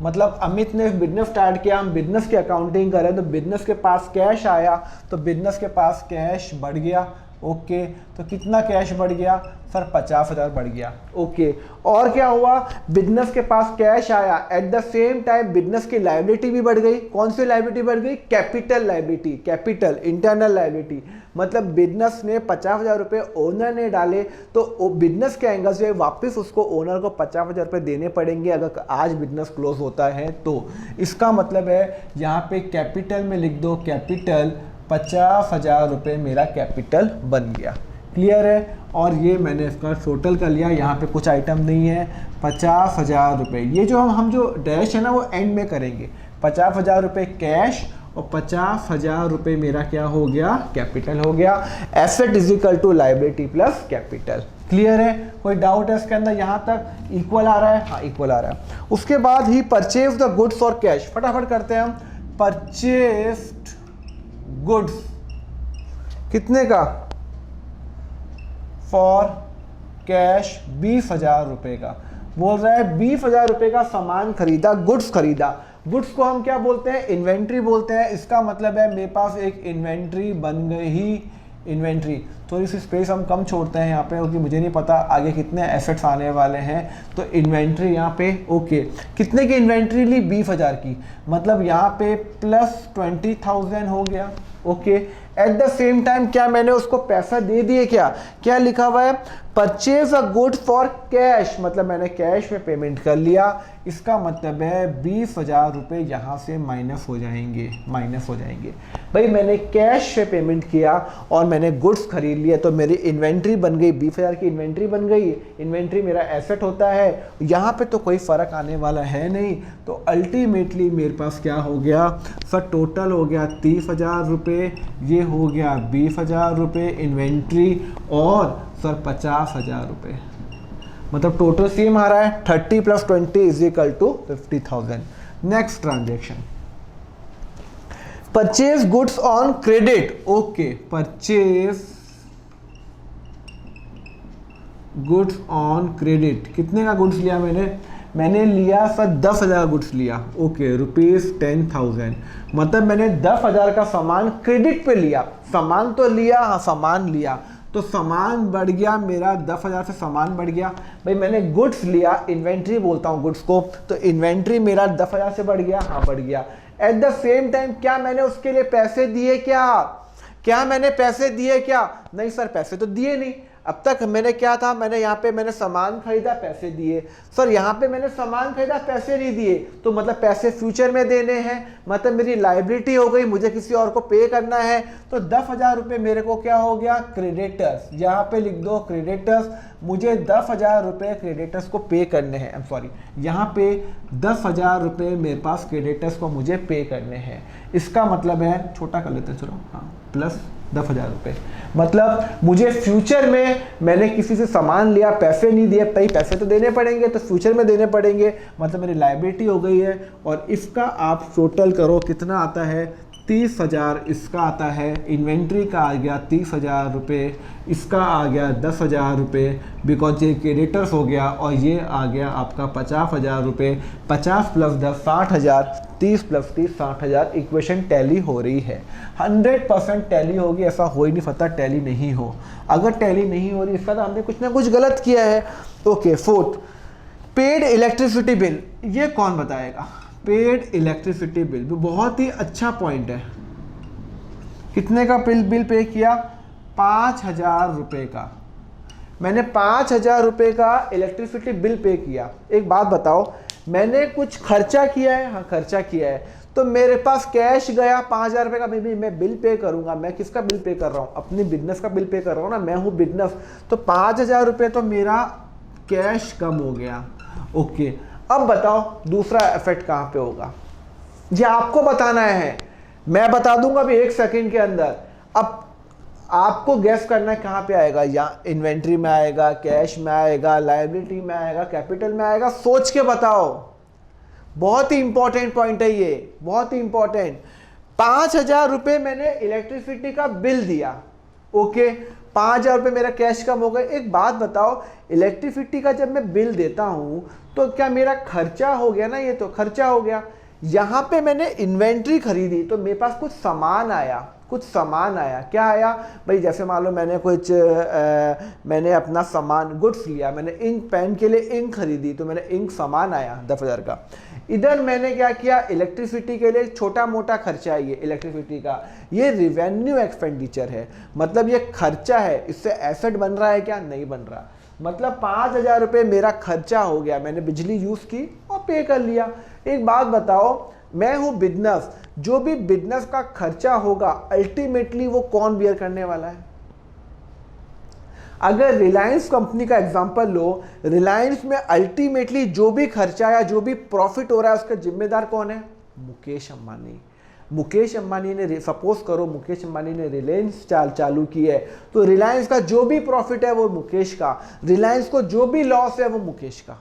मतलब अमित ने बिजनेस स्टार्ट किया, हम बिजनेस की अकाउंटिंग करें तो बिजनेस के पास कैश आया, तो बिजनेस के पास कैश बढ़ गया। ओके, तो कितना कैश बढ़ गया सर? 50,000 बढ़ गया। ओके, और क्या हुआ? बिजनेस के पास कैश आया, at the same time business की लायबिलिटी भी बढ़ गई। कौन सी लायबिलिटी बढ़ गई? Capital liability, capital internal liability. मतलब बिजनेस ने 50,000 रुपये ओनर ने डाले, तो बिजनेस के एंगल से वापस उसको ओनर को 50,000 रुपये देने पड़ेंगे अगर आज बिजनेस क्लोज होता है तो। इसका मतलब है यहाँ पे कैपिटल में लिख दो, कैपिटल 50,000 रुपये मेरा कैपिटल बन गया। क्लियर है? और ये मैंने इसका टोटल कर लिया, यहाँ पे कुछ आइटम नहीं है। 50,000 रुपये, ये जो हम जो डैश है ना वो एंड में करेंगे। 50,000 रुपये कैश और 50,000 रुपये मेरा क्या हो गया? कैपिटल हो गया। Asset is equal to liability plus capital. Clear है? कोई डाउट है इसके अंदर? यहाँ तक इक्वल आ रहा है? हाँ, इक्वल आ रहा है। उसके बाद ही परचेज द गुड्स और कैश, फटाफट करते हैं हम। परचेस्ड गुड्स कितने का? फॉर कैश 20,000 रुपये का। बोल रहा है 20,000 रुपये का सामान खरीदा, गुड्स खरीदा। गुड्स को हम क्या बोलते हैं? इन्वेंट्री बोलते हैं। इसका मतलब है मेरे पास एक इन्वेंट्री बन गई। इन्वेंट्री, थोड़ी सी स्पेस हम कम छोड़ते हैं यहाँ पे क्योंकि मुझे नहीं पता आगे कितने एसेट्स आने वाले हैं। तो इन्वेंट्री यहाँ पे ओके, कितने की इन्वेंट्री ली? 20,000 की, मतलब यहाँ पे प्लस 20,000 हो गया। Okay, at the same time क्या मैंने उसको पैसा दे दिए? क्या लिखा हुआ है? Purchase a good for cash, मतलब मैंने कैश में पेमेंट कर लिया। इसका मतलब है 20,000 रुपये यहाँ से माइनस हो जाएंगे, माइनस हो जाएंगे। भाई मैंने कैश से पेमेंट किया और मैंने गुड्स खरीद लिए, तो मेरी इन्वेंट्री बन गई, 20,000 की इन्वेंट्री बन गई। इन्वेंट्री मेरा एसेट होता है, यहाँ पे तो कोई फ़र्क आने वाला है नहीं। तो अल्टीमेटली मेरे पास क्या हो गया सर? टोटल हो गया 30,000 रुपये, ये हो गया 20,000 रुपये इन्वेंट्री, और सर 50,000 रुपये, मतलब टोटल सेम आ रहा है। 30 + 20 is equal to 50,000। Next transaction, purchase goods on credit. Okay, purchase goods on credit. कितने का गुड्स लिया मैंने लिया सर 10,000 गुड्स लिया। ओके, ₹10,000, मतलब मैंने 10,000 का सामान क्रेडिट पे लिया। सामान तो लिया, हाँ सामान लिया, तो सामान बढ़ गया मेरा, 10,000 से सामान बढ़ गया। भाई मैंने गुड्स लिया, इन्वेंट्री बोलता हूँ गुड्स को, तो इन्वेंट्री मेरा 10,000 से बढ़ गया, हाँ बढ़ गया। एट द सेम टाइम क्या मैंने उसके लिए पैसे दिए? क्या मैंने पैसे दिए? क्या नहीं सर, पैसे तो दिए नहीं। अब तक मैंने क्या था? मैंने यहाँ पे मैंने सामान खरीदा, पैसे दिए। सर यहाँ पे मैंने सामान खरीदा, पैसे नहीं दिए, तो मतलब पैसे फ्यूचर में देने हैं, मतलब मेरी लायबिलिटी हो गई, मुझे किसी और को पे करना है। तो 10,000 रुपये मेरे को क्या हो गया? क्रेडिटर्स। यहाँ पे लिख दो क्रेडिटर्स, मुझे 10,000 रुपये क्रेडिटर्स को पे करने हैं। सॉरी, यहाँ पे 10,000 रुपये मेरे पास क्रेडिटर्स को मुझे पे करने हैं। इसका मतलब है, छोटा कर लेते हैं चलो, हाँ, प्लस 10,000 रुपये, मतलब मुझे फ्यूचर में मैंने किसी से सामान लिया, पैसे नहीं दिए, भाई पैसे तो देने पड़ेंगे, तो फ्यूचर में देने पड़ेंगे, मतलब मेरी लायबिलिटी हो गई है। और इसका आप टोटल करो, कितना आता है? 30,000 इसका आता है, इन्वेंट्री का आ गया 30,000 रुपये, इसका आ गया 10,000 रुपये, बिकॉज ये क्रेडिटर्स हो गया, और ये आ गया आपका 50,000 रुपये। 50 + 10 60,000, 30 + 30 60,000। इक्वेशन टैली हो रही है, 100% टैली होगी, ऐसा हो ही नहीं सकता टैली नहीं हो। अगर टैली नहीं हो रही इसका तो हमने कुछ ना कुछ गलत किया है। Okay, fourth, paid electricity bill, ये कौन बताएगा? पेड इलेक्ट्रिसिटी बिल बहुत ही अच्छा पॉइंट है। कितने का बिल पे किया? 5,000 रुपये का। मैंने 5,000 रुपये का इलेक्ट्रिसिटी बिल पे किया। एक बात बताओ, मैंने कुछ खर्चा किया है? हाँ, खर्चा किया है। तो मेरे पास कैश गया 5,000 रुपये का, मैं बिल पे करूंगा। मैं किसका बिल पे कर रहा हूँ? अपनी बिजनेस का बिल पे कर रहा हूँ ना, मैं हूँ बिजनेस। तो 5,000 रुपये तो मेरा कैश कम हो गया। ओके, अब बताओ दूसरा इफेक्ट कहाँ पे होगा? ये आपको बताना है, मैं बता दूंगा अभी 1 सेकंड के अंदर। अब आपको गैस करना है कहाँ पे आएगा, या इन्वेंट्री में आएगा, कैश में आएगा, लायबिलिटी में आएगा, कैपिटल में आएगा? सोच के बताओ। बहुत ही इंपॉर्टेंट पॉइंट है ये, बहुत ही इंपॉर्टेंट। 5,000 रुपये मैंने इलेक्ट्रिसिटी का बिल दिया। ओके, 5,000 रुपये मेरा कैश कम हो गए। एक बात बताओ, इलेक्ट्रिसिटी का जब मैं बिल देता हूं तो क्या मेरा खर्चा हो गया ना? ये तो खर्चा हो गया। यहां पे मैंने इन्वेंट्री खरीदी तो मेरे पास कुछ सामान आया, कुछ सामान आया। क्या आया भाई? जैसे मान लो मैंने अपना सामान गुड्स लिया, मैंने इंक, पेन के लिए इंक खरीदी तो मैंने इंक सामान आया 10,000 का। इधर मैंने क्या किया? इलेक्ट्रिसिटी के लिए छोटा मोटा खर्चा है ये इलेक्ट्रिसिटी का, ये रिवेन्यू एक्सपेंडिचर है, मतलब ये खर्चा है। इससे एसेट बन रहा है क्या? नहीं बन रहा। मतलब 5,000 रुपये मेरा खर्चा हो गया, मैंने बिजली यूज की और पे कर लिया। एक बात बताओ, मैं हूं बिजनेस, जो भी बिजनेस का खर्चा होगा अल्टीमेटली वो कौन बियर करने वाला है? अगर रिलायंस कंपनी का एग्जांपल लो, रिलायंस में अल्टीमेटली जो भी खर्चा या जो भी प्रॉफिट हो रहा है उसका जिम्मेदार कौन है? मुकेश अंबानी। मुकेश अंबानी ने, सपोज करो मुकेश अंबानी ने रिलायंस चालू की है, तो रिलायंस का जो भी प्रॉफिट है वो मुकेश का, रिलायंस को जो भी लॉस है वो मुकेश का,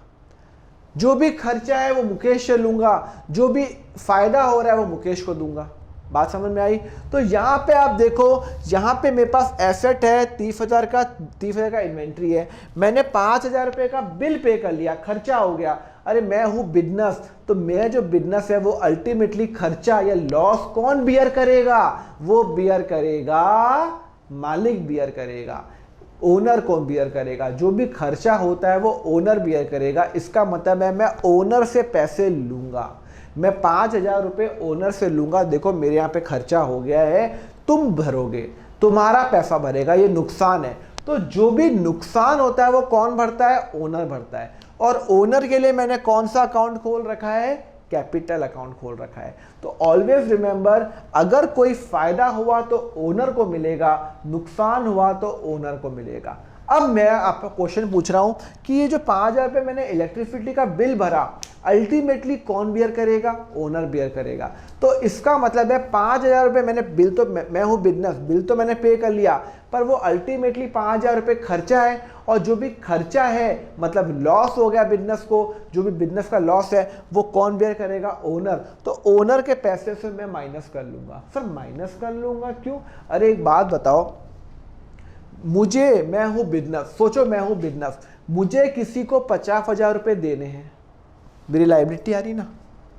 जो भी खर्चा है वो मुकेश से लूंगा, जो भी फायदा हो रहा है वो मुकेश को दूंगा। बात समझ में आई? तो यहाँ पे आप देखो, यहाँ पे मेरे पास एसेट है 30,000 का इन्वेंट्री है, मैंने 5,000 रुपये का बिल पे कर लिया, खर्चा हो गया। अरे मैं हूँ बिजनेस, तो मेरा जो बिजनेस है वो अल्टीमेटली खर्चा या लॉस कौन बियर करेगा? वो बियर करेगा मालिक, बियर करेगा। ओनर कौन बियर करेगा? जो भी खर्चा होता है वो ओनर बियर करेगा। इसका मतलब है मैं ओनर से पैसे लूंगा, मैं 5,000 रुपये ओनर से लूंगा। देखो मेरे यहाँ पे खर्चा हो गया है, तुम भरोगे, तुम्हारा पैसा भरेगा, ये नुकसान है। तो जो भी नुकसान होता है वो कौन भरता है? ओनर भरता है। और ओनर के लिए मैंने कौन सा अकाउंट खोल रखा है? कैपिटल अकाउंट खोल रखा है। तो ऑलवेज रिमेंबर, अगर कोई फायदा हुआ तो ओनर को मिलेगा, नुकसान हुआ तो ओनर को मिलेगा। अब मैं आपका क्वेश्चन पूछ रहा हूं कि ये जो 5,000 रुपये मैंने इलेक्ट्रिसिटी का बिल भरा, अल्टीमेटली कौन बियर करेगा? ओनर बियर करेगा। तो इसका मतलब है 5,000 रुपये मैंने बिल तो, मैं हूं बिजनेस, बिल तो मैंने पे कर लिया, पर वो अल्टीमेटली 5,000 रुपये खर्चा है, और जो भी खर्चा है मतलब लॉस हो गया बिजनेस को, जो भी बिजनेस का लॉस है वो कौन बियर करेगा? ओनर। तो ओनर के पैसे से मैं माइनस कर लूंगा। सर माइनस कर लूंगा क्यों? अरे एक बात बताओ, मैं हूं बिजनेस, सोचो मैं हूं बिजनेस, मुझे किसी को 50,000 रुपये देने हैं, मेरी लायबिलिटी आ रही ना,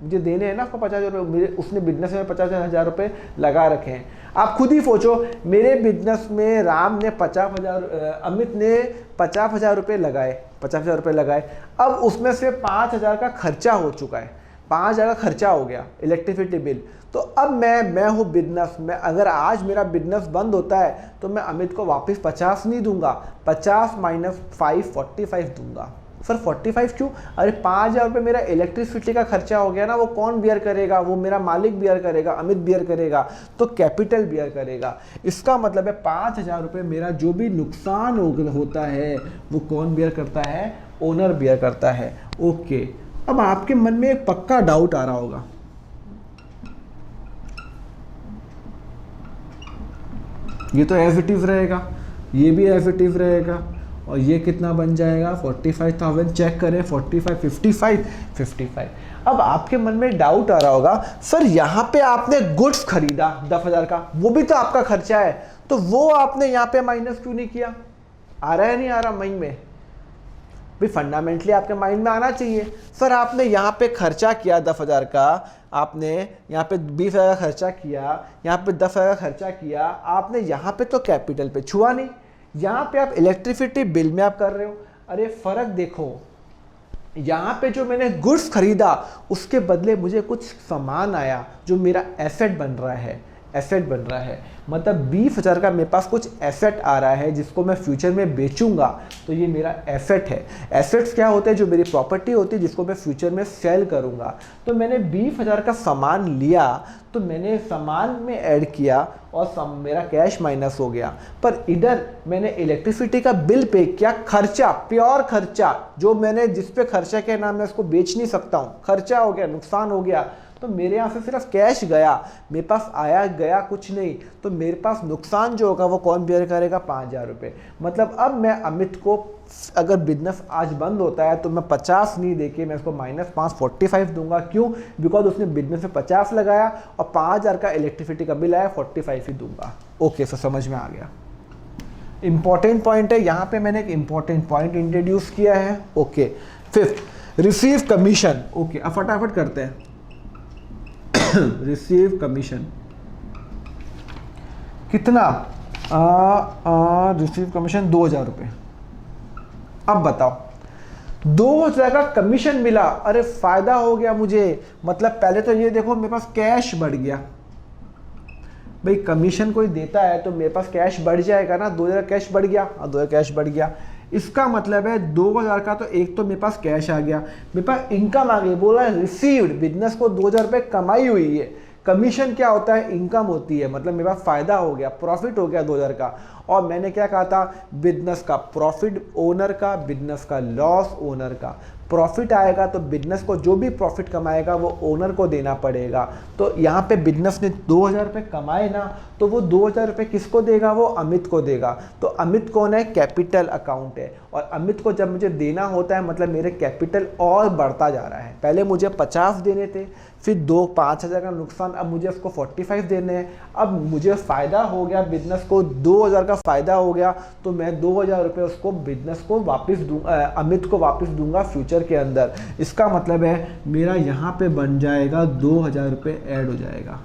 मुझे देने हैं ना आपको 50,000 रुपये, उसने बिजनेस में 50,000 रुपये लगा रखे हैं। आप खुद ही सोचो, मेरे बिजनेस में राम ने 50,000, अमित ने 50,000 रुपये लगाए, 50,000 रुपये लगाए। अब उसमें से 5,000 का खर्चा हो चुका है, 5,000 का खर्चा हो गया इलेक्ट्रिसिटी बिल। तो अब मैं हूँ बिजनेस में, अगर आज मेरा बिजनेस बंद होता है तो मैं अमित को वापस 50 नहीं दूंगा, 50 - 5 45 दूंगा। सर 45 क्यों? अरे 5,000 रुपये मेरा इलेक्ट्रिसिटी का खर्चा हो गया ना, वो कौन बियर करेगा? वो मेरा मालिक बियर करेगा, अमित बियर करेगा, तो कैपिटल बियर करेगा। इसका मतलब है 5,000 रुपये मेरा जो भी नुकसान होता है वो कौन बियर करता है? ओनर बियर करता है। ओके, अब आपके मन में एक पक्का डाउट आ रहा होगा, ये तो एज इट इज रहेगा, ये भी एज इट इज रहेगा, और ये कितना बन जाएगा? 45,000। चेक करें, 45, 55, 55। अब आपके मन में डाउट आ रहा होगा, सर यहाँ पे आपने गुड्स खरीदा 10,000 का, वो भी तो आपका खर्चा है, तो वो आपने यहाँ पे माइनस क्यों नहीं किया? आ रहा है नहीं आ रहा माइंड में? भी फंडामेंटली आपके माइंड में आना चाहिए। सर आपने यहाँ पे खर्चा किया 10,000 का, आपने यहाँ पे 20,000 का खर्चा किया, यहाँ पे 10,000 का खर्चा किया, आपने यहाँ पे तो कैपिटल पे छुआ नहीं, यहाँ पे आप इलेक्ट्रिसिटी बिल में आप कर रहे हो। अरे फर्क देखो, यहाँ पे जो मैंने गुड्स खरीदा उसके बदले मुझे कुछ सामान आया जो मेरा एसेट बन रहा है, एसेट बन रहा है। मतलब 20,000 का मेरे पास कुछ एसेट आ रहा है जिसको मैं फ्यूचर में बेचूंगा, तो ये मेरा एसेट है। एसेट्स क्या होते हैं? जो मेरी प्रॉपर्टी होती है जिसको मैं फ्यूचर में सेल करूंगा। तो मैंने 20,000 का सामान लिया, तो मैंने सामान में ऐड किया और मेरा कैश माइनस हो गया। पर इधर मैंने इलेक्ट्रिसिटी का बिल पे किया, खर्चा, प्योर खर्चा, जो मैंने जिस पे खर्चा किया ना मैं उसको बेच नहीं सकता हूँ, खर्चा हो गया, नुकसान हो गया। तो मेरे यहाँ से सिर्फ कैश गया, मेरे पास आया गया कुछ नहीं। तो मेरे पास नुकसान जो होगा वो कौन बेयर करेगा? 5,000 रुपये। मतलब अब मैं अमित को, अगर बिजनेस आज बंद होता है तो मैं 50 नहीं देके मैं उसको -5 45 दूंगा। क्यों? बिकॉज उसने बिजनेस में 50 लगाया और 5,000 का इलेक्ट्रिसिटी का बिल आया, 45 ही दूंगा। ओके, सो समझ में आ गया। इंपॉर्टेंट पॉइंट है, यहाँ पे मैंने एक इंपॉर्टेंट पॉइंट इंट्रोड्यूस किया है। Okay, fifth, receive commission. Okay, अब फटाफट करते हैं। रिसीव कमीशन कितना? रिसीव कमीशन 2,000 रुपये। अब बताओ, 2,000 का कमीशन मिला, अरे फायदा हो गया मुझे। मतलब पहले तो ये देखो मेरे पास कैश बढ़ गया। भाई कमीशन कोई देता है तो मेरे पास कैश बढ़ जाएगा ना। 2,000 कैश बढ़ गया, 2,000 कैश बढ़ गया। इसका मतलब है 2,000 का तो एक तो मेरे पास कैश आ गया, मेरे पास इनकम आ गई। बोला रिसीव्ड, बिजनेस को 2,000 रुपये कमाई हुई है। कमीशन क्या होता है? इनकम होती है। मतलब मेरे पास फायदा हो गया, प्रॉफिट हो गया 2,000 का। और मैंने क्या कहा था? बिजनेस का प्रॉफिट ओनर का, बिजनेस का लॉस ओनर का। प्रॉफिट आएगा तो बिजनेस को जो भी प्रॉफिट कमाएगा वो ओनर को देना पड़ेगा। तो यहाँ पे बिजनेस ने 2,000 रुपये कमाए ना, तो वो 2,000 रुपये किसको देगा? वो अमित को देगा। तो अमित कौन है? कैपिटल अकाउंट है। और अमित को जब मुझे देना होता है मतलब मेरे कैपिटल और बढ़ता जा रहा है। पहले मुझे 50 देने थे, फिर 5,000 का नुकसान, अब मुझे उसको 45 देने हैं। अब मुझे फ़ायदा हो गया, बिजनेस को 2,000 का फ़ायदा हो गया, तो मैं 2,000 रुपये उसको बिजनेस को वापस दूंगा, अमित को वापस दूंगा फ्यूचर के अंदर। इसका मतलब है मेरा यहाँ पे बन जाएगा 2,000 रुपये ऐड हो जाएगा,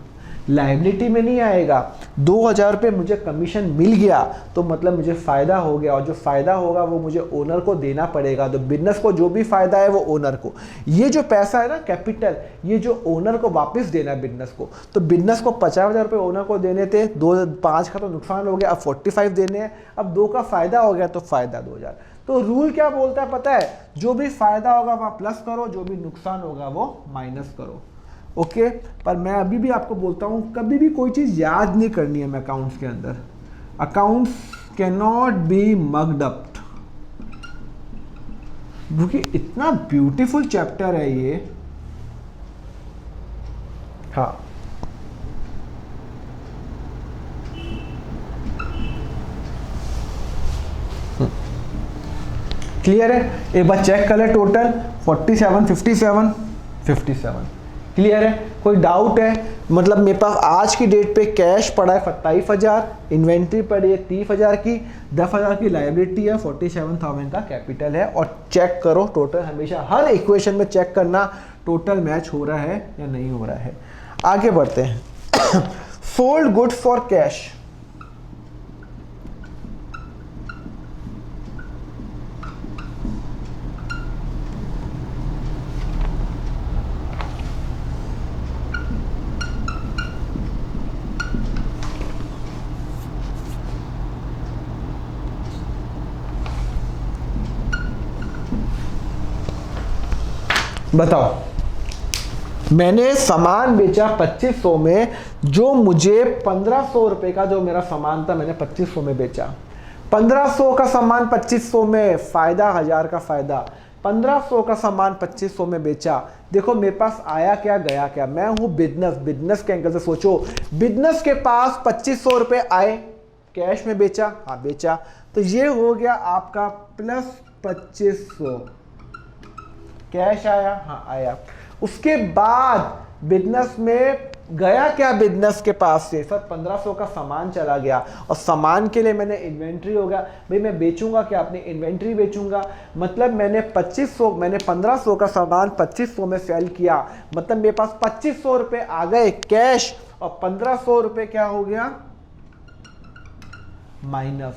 लायबिलिटी में नहीं आएगा। 2,000 रुपये मुझे कमीशन मिल गया तो मतलब मुझे फ़ायदा हो गया, और जो फ़ायदा होगा वो मुझे ओनर को देना पड़ेगा। तो बिजनेस को जो भी फ़ायदा है वो ओनर को। ये जो पैसा है ना कैपिटल, ये जो ओनर को वापस देना है बिजनेस को। तो बिजनेस को 50,000 रुपये ओनर को देने थे, 5 का तो नुकसान हो गया, अब 45 देने हैं। अब 2 का फ़ायदा हो गया तो फ़ायदा 2,000। तो रूल क्या बोलता है पता है? जो भी फ़ायदा होगा वह प्लस करो, जो भी नुकसान होगा वो माइनस करो। ओके, पर मैं अभी भी आपको बोलता हूँ कभी भी कोई चीज़ याद नहीं करनी है। मैं अकाउंट्स के अंदर, accounts can not be mugged up, क्योंकि इतना ब्यूटीफुल चैप्टर है ये। हाँ, क्लियर है? एक बार चेक कर ले, टोटल 47, 57, 57। क्लियर है? कोई डाउट है? मतलब मेरे पास आज की डेट पे कैश पड़ा है 27,000, इन्वेंट्री पड़ी है 30,000 की, 10,000 की लायबिलिटी है, 47,000 का कैपिटल है। और चेक करो टोटल, हमेशा हर इक्वेशन में चेक करना टोटल मैच हो रहा है या नहीं हो रहा है। आगे बढ़ते हैं। Sold goods for cash. बताओ, मैंने सामान बेचा 2500 में, जो मुझे 1,500 रुपए का जो मेरा सामान था मैंने 2500 में बेचा। 1,500 का सामान 2500 में, फायदा 1,000 का फायदा। 1,500 का सामान 2500 में बेचा। देखो मेरे पास आया क्या गया क्या? मैं हूं बिजनेस, बिजनेस के एंगल से सोचो। बिजनेस के पास 2500 रुपए आए, कैश में बेचा, हाँ बेचा, तो ये हो गया आपका प्लस 2500। कैश आया, हाँ आया। उसके बाद बिजनेस में गया क्या बिजनेस के पास से? सर 1500 का सामान चला गया और सामान के लिए मैंने इन्वेंट्री हो गया। भाई मैं बेचूंगा क्या? अपनी इन्वेंट्री बेचूंगा। मतलब मैंने 1500 का सामान 2500 में सेल किया, मतलब मेरे पास 2500 रुपये आ गए कैश, और 1500 रुपये क्या हो गया? माइनस।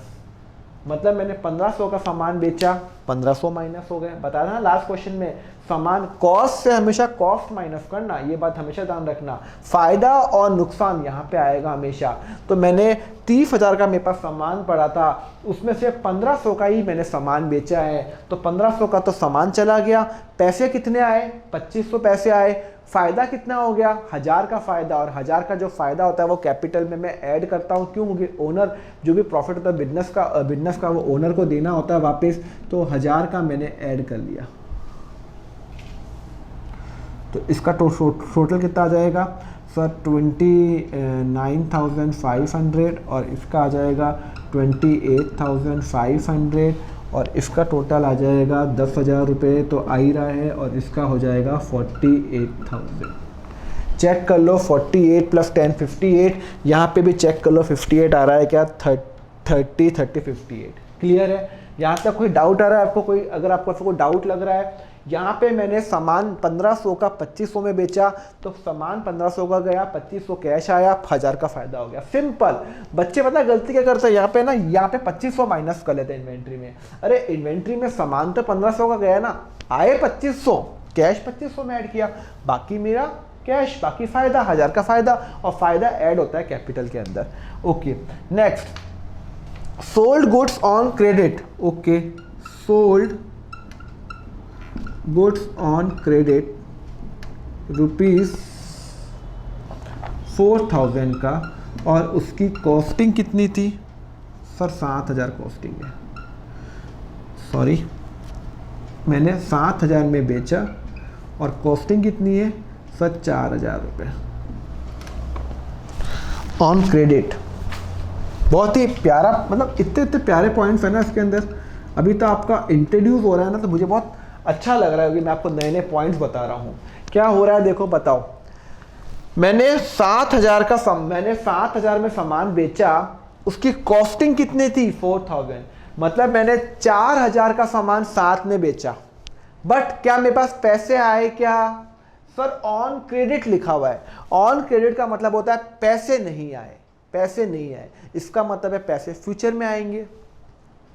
मतलब मैंने 1500 का सामान बेचा, 1500 माइनस हो गए। बताया ना लास्ट क्वेश्चन में, सामान कॉस्ट से हमेशा कॉस्ट माइनस करना, ये बात हमेशा ध्यान रखना। फायदा और नुकसान यहाँ पे आएगा हमेशा। तो मैंने 30,000 का मेरे पास सामान पड़ा था, उसमें से 1500 का ही मैंने सामान बेचा है, तो 1500 का तो सामान चला गया। पैसे कितने आए? 2500 पैसे आए। फायदा कितना हो गया? 1000 का फायदा, और 1000 का जो फायदा होता है वो कैपिटल में मैं ऐड करता हूँ। क्यों? क्योंकि ओनर जो भी प्रॉफिट होता है बिजनेस का वो ओनर को देना होता है वापस, तो 1000 का मैंने ऐड कर लिया। तो इसका टोटल कितना आ जाएगा सर? 29,500, और इसका आ जाएगा 28,500, और इसका टोटल आ जाएगा 10,000 रुपये तो आ ही रहा है, और इसका हो जाएगा 48,000। चेक कर लो, 48 + 10 58, यहाँ पे भी चेक कर लो 58 आ रहा है क्या? 30 58। क्लियर है? यहाँ तक कोई डाउट आ रहा है आपको? अगर आपको कोई डाउट लग रहा है, यहाँ पे मैंने सामान 1500 का 2500 में बेचा, तो सामान 1500 का गया, 2500 कैश आया, 1000 का फायदा हो गया। सिंपल। बच्चे पता है गलती क्या करते हैं? यहाँ पे 2500 माइनस कर लेते हैं इन्वेंट्री में। अरे इन्वेंट्री में सामान तो 1500 का गया ना, आए 2500, कैश 2500 में ऐड किया, बाकी मेरा कैश, बाकी फायदा, 1000 का फायदा, और फायदा ऐड होता है कैपिटल के अंदर। Okay, next, sold goods on credit. Okay, sold goods on credit ₹4000 का, और उसकी कॉस्टिंग कितनी थी सर? 7000 कॉस्टिंग है। सॉरी, मैंने 7000 में बेचा, और कॉस्टिंग कितनी है सर? 4000 रुपये ऑन क्रेडिट। बहुत ही प्यारा, मतलब इतने प्यारे पॉइंट्स है ना इसके अंदर। अभी तो आपका इंट्रोड्यूस हो रहा है ना, तो मुझे बहुत अच्छा लग रहा है कि मैं आपको नए नए पॉइंट्स बता रहा हूँ। क्या हो रहा है देखो, बताओ। मैंने 7000 में सामान बेचा, उसकी कॉस्टिंग कितनी थी? 4000। मतलब मैंने 4000 का सामान 7 में बेचा, बट क्या मेरे पास पैसे आए क्या? सर ऑन क्रेडिट लिखा हुआ है। ऑन क्रेडिट का मतलब होता है पैसे नहीं आए, पैसे नहीं आए। इसका मतलब है पैसे फ्यूचर में आएंगे,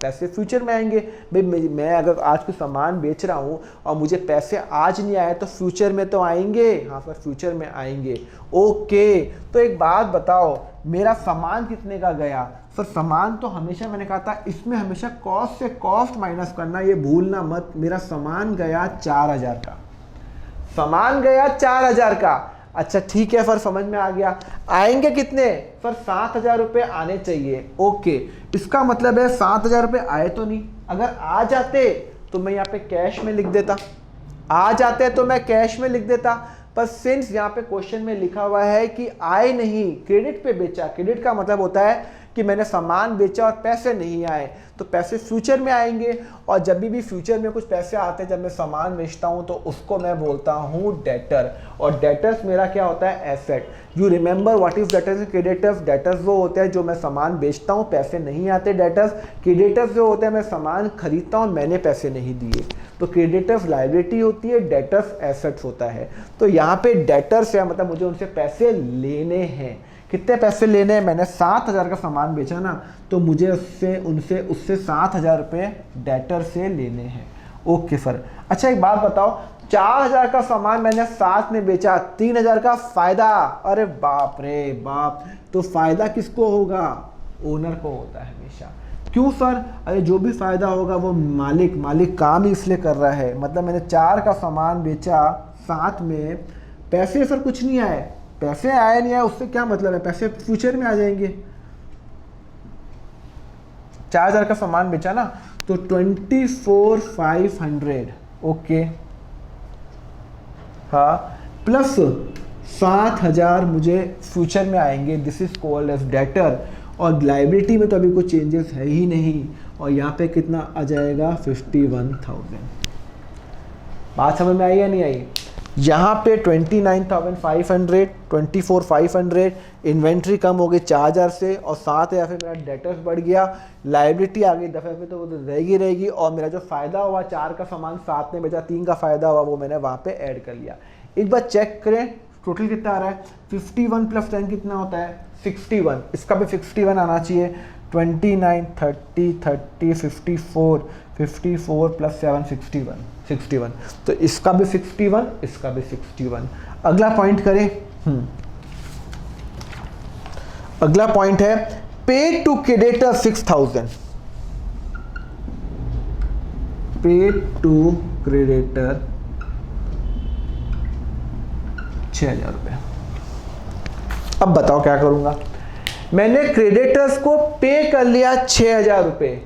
पैसे फ्यूचर में आएंगे। भाई मैं अगर आज कोई सामान बेच रहा हूँ और मुझे पैसे आज नहीं आए, तो फ्यूचर में तो आएंगे। हाँ सर, फ्यूचर में आएंगे। ओके, तो एक बात बताओ, मेरा सामान कितने का गया? सर सामान तो हमेशा मैंने कहा था इसमें हमेशा कॉस्ट से कॉस्ट माइनस करना, ये भूलना मत। मेरा सामान गया 4000 का, सामान गया 4000 का। अच्छा ठीक है सर, समझ में आ गया। आएंगे कितने सर? 7000 रुपये आने चाहिए। ओके, इसका मतलब है 7000 रुपये आए तो नहीं। अगर आ जाते तो मैं यहाँ पे कैश में लिख देता, आ जाते तो मैं कैश में लिख देता, पर सिंस यहाँ पे क्वेश्चन में लिखा हुआ है कि आए नहीं, क्रेडिट पे बेचा। क्रेडिट का मतलब होता है कि मैंने सामान बेचा और पैसे नहीं आए, तो पैसे फ्यूचर में आएंगे। और जब भी फ्यूचर में कुछ पैसे आते हैं, जब मैं सामान बेचता हूं, तो उसको मैं बोलता हूं डेटर। और डेटर्स मेरा क्या होता है? Asset. You remember what is debtors and creditors? Debtors वो होते हैं जो मैं सामान बेचता हूं, पैसे नहीं आते, डेटर्स। क्रेडिटर्स जो होते हैं मैं सामान खरीदता हूं, मैंने पैसे नहीं दिए, तो क्रेडिटर्स लायबिलिटी होती है, डेटर्स एसेट्स होता है। तो यहाँ पे डेटर्स है, मतलब मुझे उनसे पैसे लेने हैं। कितने पैसे लेने हैं? मैंने 7000 का सामान बेचा ना, तो मुझे उससे 7000 रुपये डेटर से लेने हैं। Okay sir. अच्छा एक बात बताओ, 4000 का सामान मैंने 7 में बेचा, 3000 का फायदा। अरे बाप रे बाप, तो फायदा किसको होगा? ओनर को होता है हमेशा। क्यों सर? अरे जो भी फायदा होगा वो मालिक काम ही इसलिए कर रहा है। मतलब मैंने 4 का सामान बेचा 7 में, पैसे सर कुछ नहीं आए, पैसे आए नहीं आए उससे क्या मतलब है? पैसे फ्यूचर में आ जाएंगे। 4000 का सामान बेचा ना, तो 24,500। ओके, हाँ, प्लस 7000 मुझे फ्यूचर में आएंगे, this is called as debtor. और लाइबिलिटी में तो अभी कोई चेंजेस है ही नहीं, और यहाँ पे कितना आ जाएगा? 51,000। बात समझ में आई या नहीं आई? यहाँ पे 29,500, 24,500, इन्वेंट्री कम हो गई 4,000 से, और 7,000 से मेरा डेटर्स बढ़ गया, लाइबिलिटी आ गई दफ़े पे, तो वो तो रहेगी, और मेरा जो फ़ायदा हुआ 4 का सामान 7 में बेचा, 3 का फ़ायदा हुआ वो मैंने वहाँ पे ऐड कर लिया। एक बार चेक करें टोटल कितना आ रहा है, 51 + 10 कितना होता है 61, इसका भी 61 आना चाहिए। 29, 30, 30, 54, 54 + 7 61, तो इसका भी 61, इसका भी 61। अगला पॉइंट करें, अगला पॉइंट है पे टू क्रेडिटर 6,000, पे टू क्रेडिटर 6,000 रुपये। अब बताओ क्या करूंगा, मैंने क्रेडिटर्स को पे कर लिया 6,000 रुपये,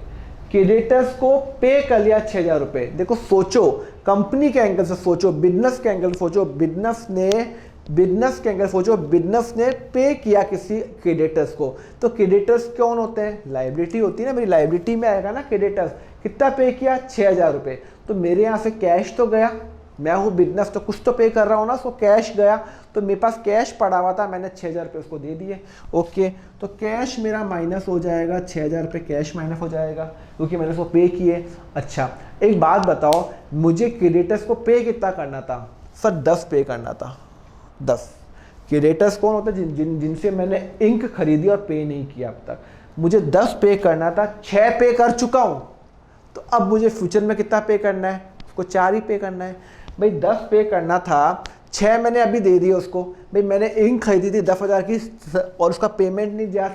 क्रेडिटर्स को पे कर लिया 6,000 रुपये। देखो सोचो, कंपनी के एंगल से सोचो, बिजनेस के एंगल से सोचो, बिजनेस के एंगल सोचो, बिजनेस ने पे किया किसी क्रेडिटर्स को, तो क्रेडिटर्स कौन होते हैं, लाइबिलिटी होती है ना, मेरी लाइबिलिटी में आएगा ना क्रेडिटर्स। कितना पे किया 6,000 रुपये, तो मेरे यहाँ से कैश तो गया, मैं हूँ बिजनेस तो कुछ तो पे कर रहा हूँ ना, सो कैश गया, तो मेरे पास कैश पड़ा हुआ था, मैंने 6,000 रुपये उसको दे दिए। ओके, तो कैश मेरा माइनस हो जाएगा, 6,000 रुपये कैश माइनस हो जाएगा क्योंकि मैंने उसको पे किए। अच्छा एक बात बताओ, मुझे क्रेडिटर्स को पे कितना करना था सर, 10 पे करना था, 10। क्रेडिटर्स कौन होता है, जिनसे मैंने इंक खरीदी और पे नहीं किया अब तक, मुझे 10 पे करना था, 6 पे कर चुका हूँ, तो अब मुझे फ्यूचर में कितना पे करना है, उसको 4 ही पे करना है। भाई 10 पे करना था, 6 मैंने अभी दे दिए उसको, भाई मैंने इंक खरीदी थी 10,000 की और उसका पेमेंट नहीं दिया,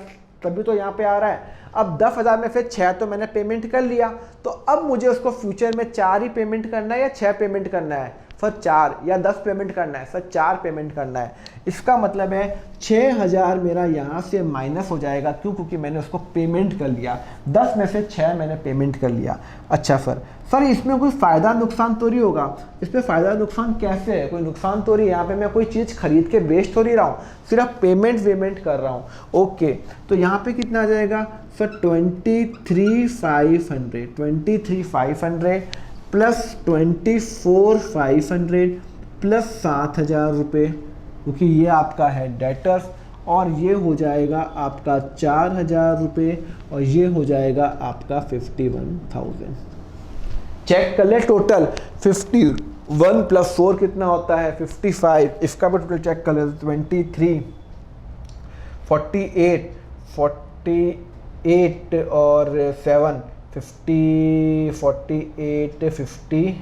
तभी तो यहाँ पे आ रहा है। अब 10,000 में से 6 तो मैंने पेमेंट कर लिया, तो अब मुझे उसको फ्यूचर में 4 ही पेमेंट करना है या 6 पेमेंट करना है सर, 4 या 10 पेमेंट करना है सर, 4 पेमेंट करना है। इसका मतलब है 6,000 मेरा यहाँ से माइनस हो जाएगा, क्यों, क्योंकि मैंने उसको पेमेंट कर लिया, 10 में से 6 मैंने पेमेंट कर लिया। अच्छा सर इसमें कोई फ़ायदा नुकसान तो नहीं होगा, इसमें फ़ायदा नुकसान कैसे है, कोई नुकसान तो नहीं, यहाँ पे मैं कोई चीज़ खरीद के बेच तो नहीं रहा हूँ, सिर्फ पेमेंट कर रहा हूँ। ओके, तो यहाँ पे कितना आ जाएगा सर, 23,500 प्लस 24,500 प्लस 7,000 रुपये, क्योंकि ये आपका है डेटर्स, और ये हो जाएगा आपका 4,000 रुपये, और ये हो जाएगा आपका 51,000। चेक कर ले टोटल, 51 + 4 कितना होता है 55, इसका भी टोटल चेक कर ले, 23, 48 और 7 50, 48,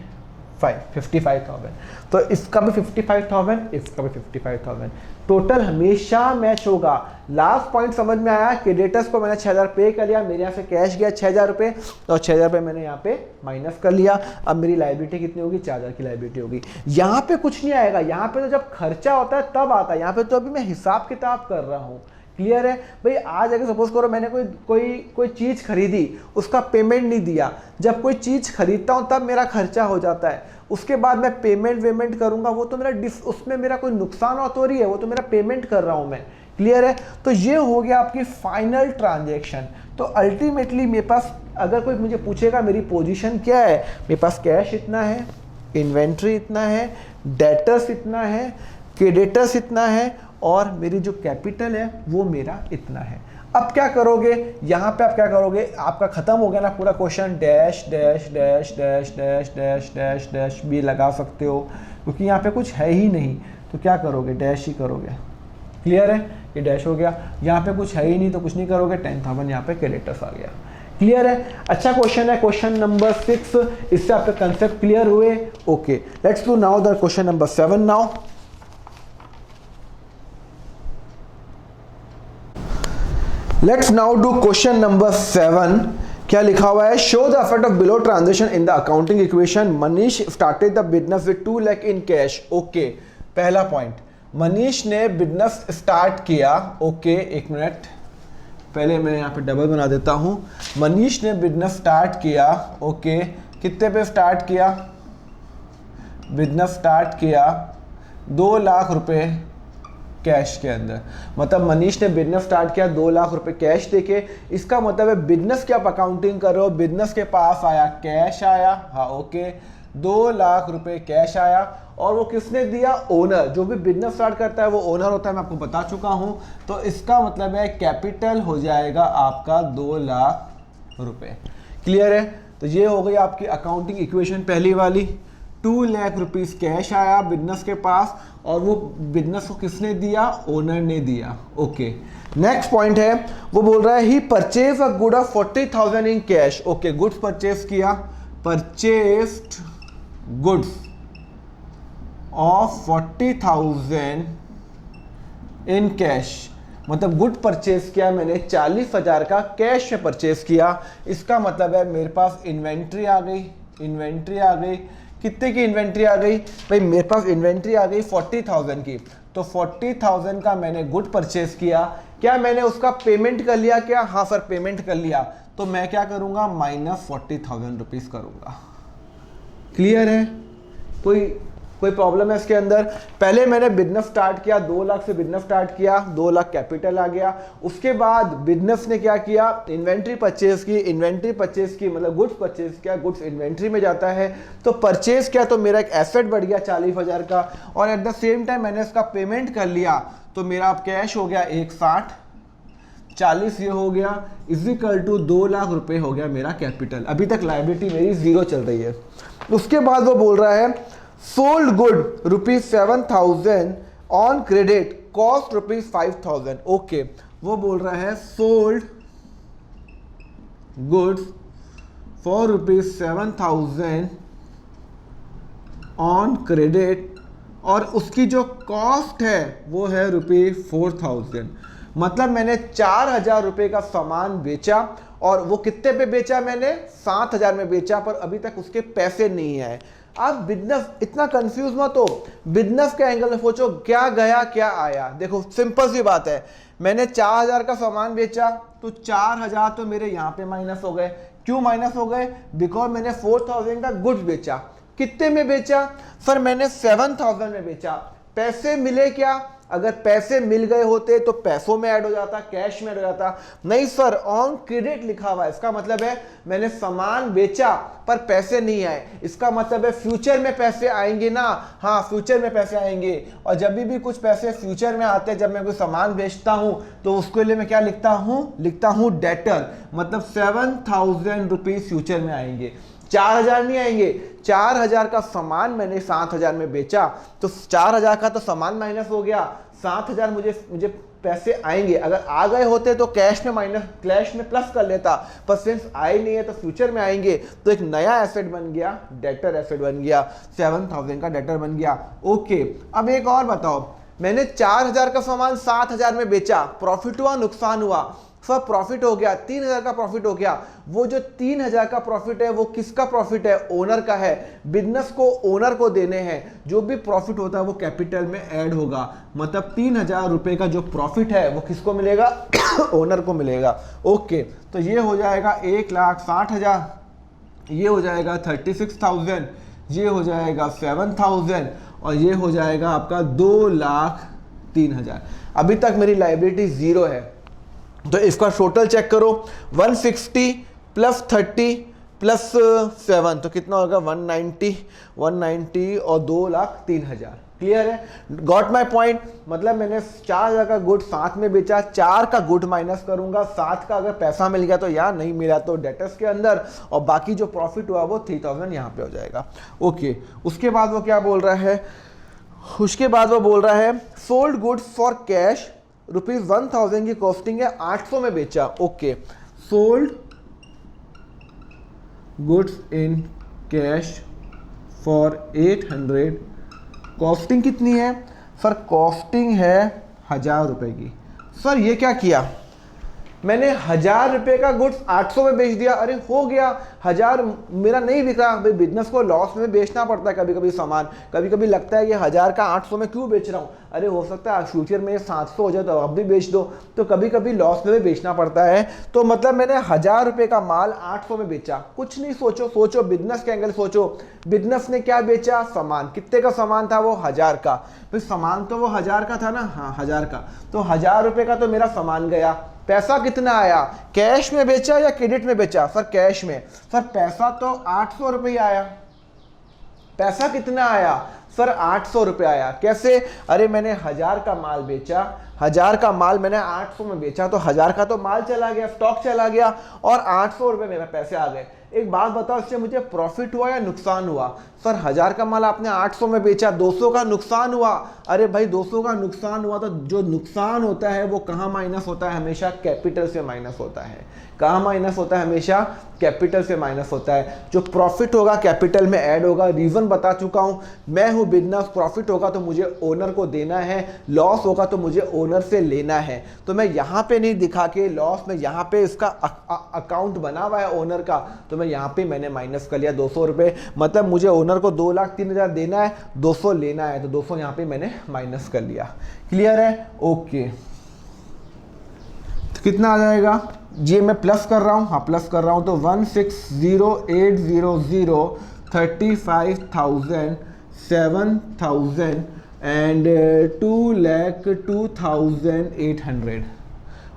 55,000, तो इसका भी 55,000, इसका भी 55,000, टोटल हमेशा मैच होगा। लास्ट पॉइंट समझ में आया, क्रेडिटर्स को मैंने 6,000 पे कर लिया, मेरे यहाँ से कैश गया 6,000 रुपये, और 6,000 रुपये मैंने यहाँ पे माइनस कर लिया। अब मेरी लाइबिलिटी कितनी होगी, 4,000 की लाइबिलिटी होगी। यहाँ पे कुछ नहीं आएगा, यहाँ पे तो जब खर्चा होता है तब आता है, यहाँ पे तो अभी मैं हिसाब किताब कर रहा हूँ। क्लियर है भाई, आज अगर सपोज करो मैंने कोई चीज़ खरीदी, उसका पेमेंट नहीं दिया, जब कोई चीज़ खरीदता हूँ तब मेरा खर्चा हो जाता है, उसके बाद मैं पेमेंट करूँगा, वो तो मेरा उसमें मेरा कोई नुकसान हो तो रही है, वो तो मेरा पेमेंट कर रहा हूँ मैं। क्लियर है, तो ये हो गया आपकी फाइनल ट्रांजेक्शन। तो अल्टीमेटली मेरे पास अगर कोई मुझे पूछेगा मेरी पोजीशन क्या है, मेरे पास कैश इतना है, इन्वेंट्री इतना है, डेटर्स इतना है, क्रेडिटर्स इतना है, और मेरी जो कैपिटल है वो मेरा इतना है। अब क्या करोगे, यहाँ पे आप क्या करोगे, आपका खत्म हो गया ना पूरा question, dash dash dash dash dash dash dash dash भी लगा सकते हो, क्योंकि यहाँ पे कुछ है ही नहीं, तो क्या करोगे, डैश ही करोगे। क्लियर है, ये डैश हो गया, यहाँ पे कुछ है ही नहीं तो कुछ नहीं करोगे, 10,000 यहाँ पे क्रेडिटर्स आ गया। क्लियर है, अच्छा क्वेश्चन है, क्वेश्चन नंबर 6, इससे आपके कंसेप्ट क्लियर हुए। Okay, let's do now the question number 7 now. Let's now do question number 7। क्या लिखा हुआ है, show the effect of below transaction in the accounting equation. Manish started the business with 2 lakh in cash. Okay, पहला point, Manish ने business start किया। Okay, एक minute, पहले मैं यहाँ पे डबल बना देता हूँ। मनीष ने बिजनेस स्टार्ट किया। ओके, कितने पे स्टार्ट किया, बिजनेस स्टार्ट किया 2 लाख रुपए कैश के अंदर, मतलब मनीष ने बिजनेस स्टार्ट किया 2 लाख रुपए कैश देके। इसका मतलब है बिजनेस की आप अकाउंटिंग कर रहे हो, बिजनेस के पास आया कैश आया, हाँ ओके, 2 लाख रुपए कैश आया और वो किसने दिया? ओनर। जो भी बिजनेस स्टार्ट करता है वो ओनर होता है, मैं आपको बता चुका हूं। तो इसका मतलब है कैपिटल हो जाएगा आपका 2 लाख रुपए। क्लियर है? तो ये हो गई आपकी अकाउंटिंग इक्वेशन पहली वाली। 2 लाख रुपीस कैश आया बिजनेस के पास और वो बिजनेस को किसने दिया? ओनर ने दिया। ओके, नेक्स्ट पॉइंट है, वो बोल रहा है he purchase a good of 40,000 in cash. Okay, goods purchase किया, purchased goods of 40,000 in cash, मतलब गुड परचेज किया मैंने 40,000 का कैश में परचेज किया। इसका मतलब है मेरे पास इन्वेंट्री आ गई। इन्वेंट्री आ गई, कितने की इन्वेंट्री आ गई भाई? मेरे पास इन्वेंट्री आ गई 40,000 की। तो 40,000 का मैंने गुड परचेज किया। क्या मैंने उसका पेमेंट कर लिया क्या? हाँ सर, पेमेंट कर लिया। तो मैं क्या करूंगा? माइनस 40,000 रुपीज करूंगा। क्लियर है? कोई प्रॉब्लम है इसके अंदर? पहले मैंने बिजनेस स्टार्ट किया, 2 लाख से बिजनेस स्टार्ट किया, 2 लाख कैपिटल आ गया। उसके बाद बिजनेस ने क्या किया? इन्वेंट्री परचेज की। इन्वेंट्री परचेज की मतलब गुड्स परचेज किया, गुड्स इन्वेंट्री में जाता है। तो परचेज किया तो मेरा एक एसेट बढ़ गया 40,000 का, और एट द सेम टाइम मैंने इसका पेमेंट कर लिया। तो मेरा अब कैश हो गया 160, 40 ये हो गया, इक्वल टू 2 लाख रुपए हो गया मेरा कैपिटल। अभी तक लायबिलिटी मेरी 0 चल रही है। उसके बाद वो बोल रहा है sold good ₹7,000 on credit, cost ₹5,000। Okay, वो बोल रहा है sold goods for ₹7,000 on credit, और उसकी जो कॉस्ट है वो है ₹4,000। मतलब मैंने 4,000 रुपये का सामान बेचा, और वो कितने पे बेचा? मैंने 7,000 में बेचा, पर अभी तक उसके पैसे नहीं आए। आप बिजनेस इतना कंफ्यूज मत हो, बिजनेस के एंगल में सोचो क्या गया क्या आया। देखो सिंपल सी बात है, मैंने 4,000 का सामान बेचा तो 4,000 तो मेरे यहाँ पे माइनस हो गए। क्यों माइनस हो गए? बिकॉज मैंने 4,000 का गुड्स बेचा। कितने में बेचा? सर मैंने 7,000 में बेचा। पैसे मिले क्या? अगर पैसे मिल गए होते तो पैसों में ऐड हो जाता, कैश में ऐड हो जाता। नहीं सर, ऑन क्रेडिट लिखा हुआ है। इसका मतलब है मैंने सामान बेचा पर पैसे नहीं आए। इसका मतलब है फ्यूचर में पैसे आएंगे ना? हाँ, फ्यूचर में पैसे आएंगे। और जब भी कुछ पैसे फ्यूचर में आते हैं, जब मैं कोई सामान बेचता हूं, तो उसके लिए मैं क्या लिखता हूं डेटर। मतलब 7,000 रुपीज फ्यूचर में आएंगे, 4,000 नहीं आएंगे। 4,000 का सामान मैंने 7,000 में बेचा, तो 4,000 का तो सामान माइनस हो गया, 7,000 मुझे पैसे आएंगे। अगर आ गए होते तो कैश में प्लस कर लेता, पर सिंस आए नहीं है तो फ्यूचर में आएंगे। तो एक नया एसेट बन गया, डेटर एसेट बन गया, 7,000 का डेटर बन गया। ओके, अब एक और बताओ, मैंने 4,000 का सामान 7,000 में बेचा, प्रॉफिट हुआ नुकसान हुआ? सब प्रॉफिट हो गया, 3,000 का प्रॉफिट हो गया। वो जो 3,000 का प्रॉफिट है वो किसका प्रॉफिट है? ओनर का है। बिजनेस को ओनर को देने हैं। जो भी प्रॉफिट होता है वो कैपिटल में ऐड होगा। मतलब 3,000 रुपए का जो प्रॉफिट है वो किसको मिलेगा? ओनर को मिलेगा। ओके, तो ये हो जाएगा 1,60,000, ये हो जाएगा 36,000, ये हो जाएगा 7,000, और ये हो जाएगा आपका 2,03,000। अभी तक मेरी लायबिलिटी 0 है। तो इसका टोटल चेक करो, 160 प्लस 30 प्लस 7 तो कितना होगा? 190 और 2,03,000। क्लियर है? Got my point? मतलब मैंने 4,000 का गुड 7 में बेचा, 4 का गुड माइनस करूंगा, 7 का अगर पैसा मिल गया तो यहाँ, नहीं मिला तो डेटर्स के अंदर, और बाकी जो प्रॉफिट हुआ वो 3,000 यहाँ पे हो जाएगा। ओके, उसके बाद वो क्या बोल रहा है? उसके बाद वो बोल रहा है सोल्ड गुड्स फॉर कैश, ₹1,000 की कॉस्टिंग है, 800 में बेचा। Okay, sold goods in cash for 800, costing कितनी है? सर कॉस्टिंग है 1,000 रुपए की। सर ये क्या किया? मैंने 1,000 रुपए का गुड्स 800 में बेच दिया। अरे हो गया, 1,000 मेरा नहीं बिक रहा। भाई बिजनेस को लॉस में बेचना पड़ता है कभी कभी सामान। कभी कभी लगता है ये 1,000 का 800 में क्यों बेच रहा हूँ? अरे हो सकता है फ्यूचर में 700 हो जाए तो अब भी बेच दो। तो कभी कभी लॉस में भी बेचना पड़ता है। तो मतलब मैंने 1,000 रुपए का माल 800 में बेचा। कुछ नहीं सोचो बिजनेस के एंगल सोचो। बिजनेस ने क्या बेचा? सामान। कितने का सामान था वो? 1,000 का। भाई सामान तो वो 1,000 का था ना? हाँ 1,000 का। तो 1,000 रुपए का तो मेरा सामान गया। पैसा कितना आया? कैश में बेचा या क्रेडिट में बेचा? सर कैश में। सर पैसा तो 800 रुपये आया। पैसा कितना आया सर 800 रुपये आया। कैसे? अरे मैंने 1000 का माल बेचा, 1000 का माल मैंने 800 में बेचा, तो 1000 का तो माल चला गया, स्टॉक चला गया और 800 रुपये मेरे पैसे आ गए। एक बात बताओ, इससे मुझे प्रॉफिट हुआ या नुकसान हुआ? सर 1000 का माल आपने 800 में बेचा, 200 का नुकसान हुआ। अरे भाई 200 का नुकसान हुआ तो जो नुकसान होता है वो कहाँ माइनस होता है? हमेशा कैपिटल से माइनस होता है। कहाँ माइनस होता है? हमेशा कैपिटल से माइनस होता है। जो प्रॉफिट होगा कैपिटल में ऐड होगा। रीज़न बता चुका हूँ, मैं हूँ बिजनेस, प्रॉफिट होगा तो मुझे ओनर को देना है, लॉस होगा तो मुझे ओनर से लेना है। तो मैं यहाँ पे नहीं दिखा के लॉस में, यहाँ पे इसका अकाउंट बना हुआ है ओनर का, तो मैं यहाँ पे मैंने माइनस कर लिया 200 रुपये। मतलब मुझे ओनर को 2,03,000 देना है, 200 लेना है, तो 200 यहाँ पे मैंने माइनस कर लिया। क्लियर है? ओके, तो कितना आ जाएगा? ये मैं प्लस कर रहा हूँ, हाँ प्लस कर रहा हूँ, तो 160,800 35,000 7,000 एंड 2,02,800।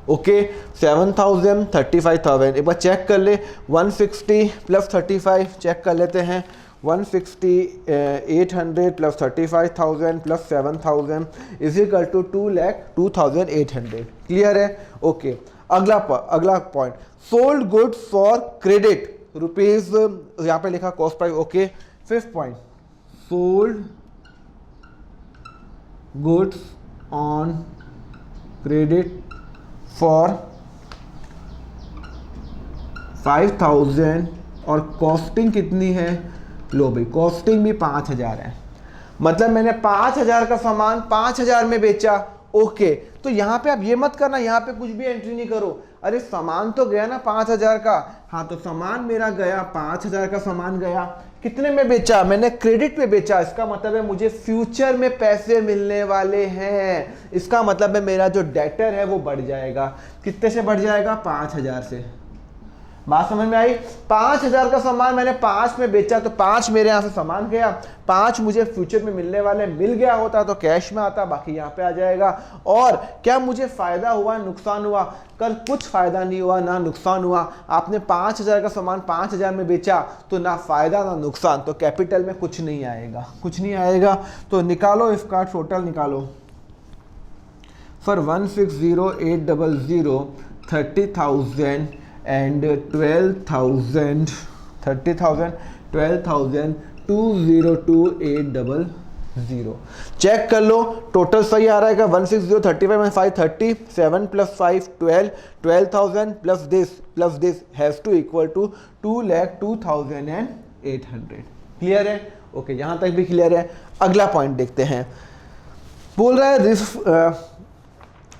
ओके, 7,000 35,000। एक बार चेक कर ले, 160 प्लस 35 चेक कर लेते हैं। 160,800 plus 35,000 plus 7,000 is equal to 2,02,800। Clear है? ओके, अगला point, sold goods for credit rupees, यहाँ पे लिखा cost price. Okay, fifth point, sold goods on credit for 5,000 और कॉस्टिंग कितनी है? लो भाई, कॉस्टिंग भी 5,000 है। मतलब मैंने 5,000 का सामान 5,000 में बेचा। ओके, तो यहाँ पे आप ये मत करना, यहाँ पे कुछ भी एंट्री नहीं करो। अरे सामान तो गया ना 5,000 का, हाँ तो सामान मेरा गया, 5,000 का सामान गया। कितने में बेचा? मैंने क्रेडिट पे बेचा। इसका मतलब है मुझे फ्यूचर में पैसे मिलने वाले हैं। इसका मतलब है मेरा जो डेटर है वो बढ़ जाएगा। कितने से बढ़ जाएगा? 5,000 से। बात समझ में आई? 5,000 का सामान मैंने 5 में बेचा, तो 5 मेरे यहाँ से सामान गया, 5 मुझे फ्यूचर में मिलने वाले, मिल गया होता तो कैश में आता, बाकी यहाँ पे आ जाएगा। और क्या मुझे फायदा हुआ, नुकसान हुआ? कल कुछ फायदा नहीं हुआ ना नुकसान हुआ। आपने 5,000 का सामान 5,000 में बेचा, तो ना फायदा ना नुकसान, तो कैपिटल में कुछ नहीं आएगा, कुछ नहीं आएगा। तो निकालो, इसका टोटल निकालो। For 160,800 30,000 and 12,000 202,800। चेक कर लो, टोटल सही आ रहा है क्या? 160 35 में 5 30, 7 + 5 12, 12,000 plus this has to equal to 2,02,800। Clear है? ओके, यहां तक भी क्लियर है। अगला पॉइंट देखते हैं। बोल रहा है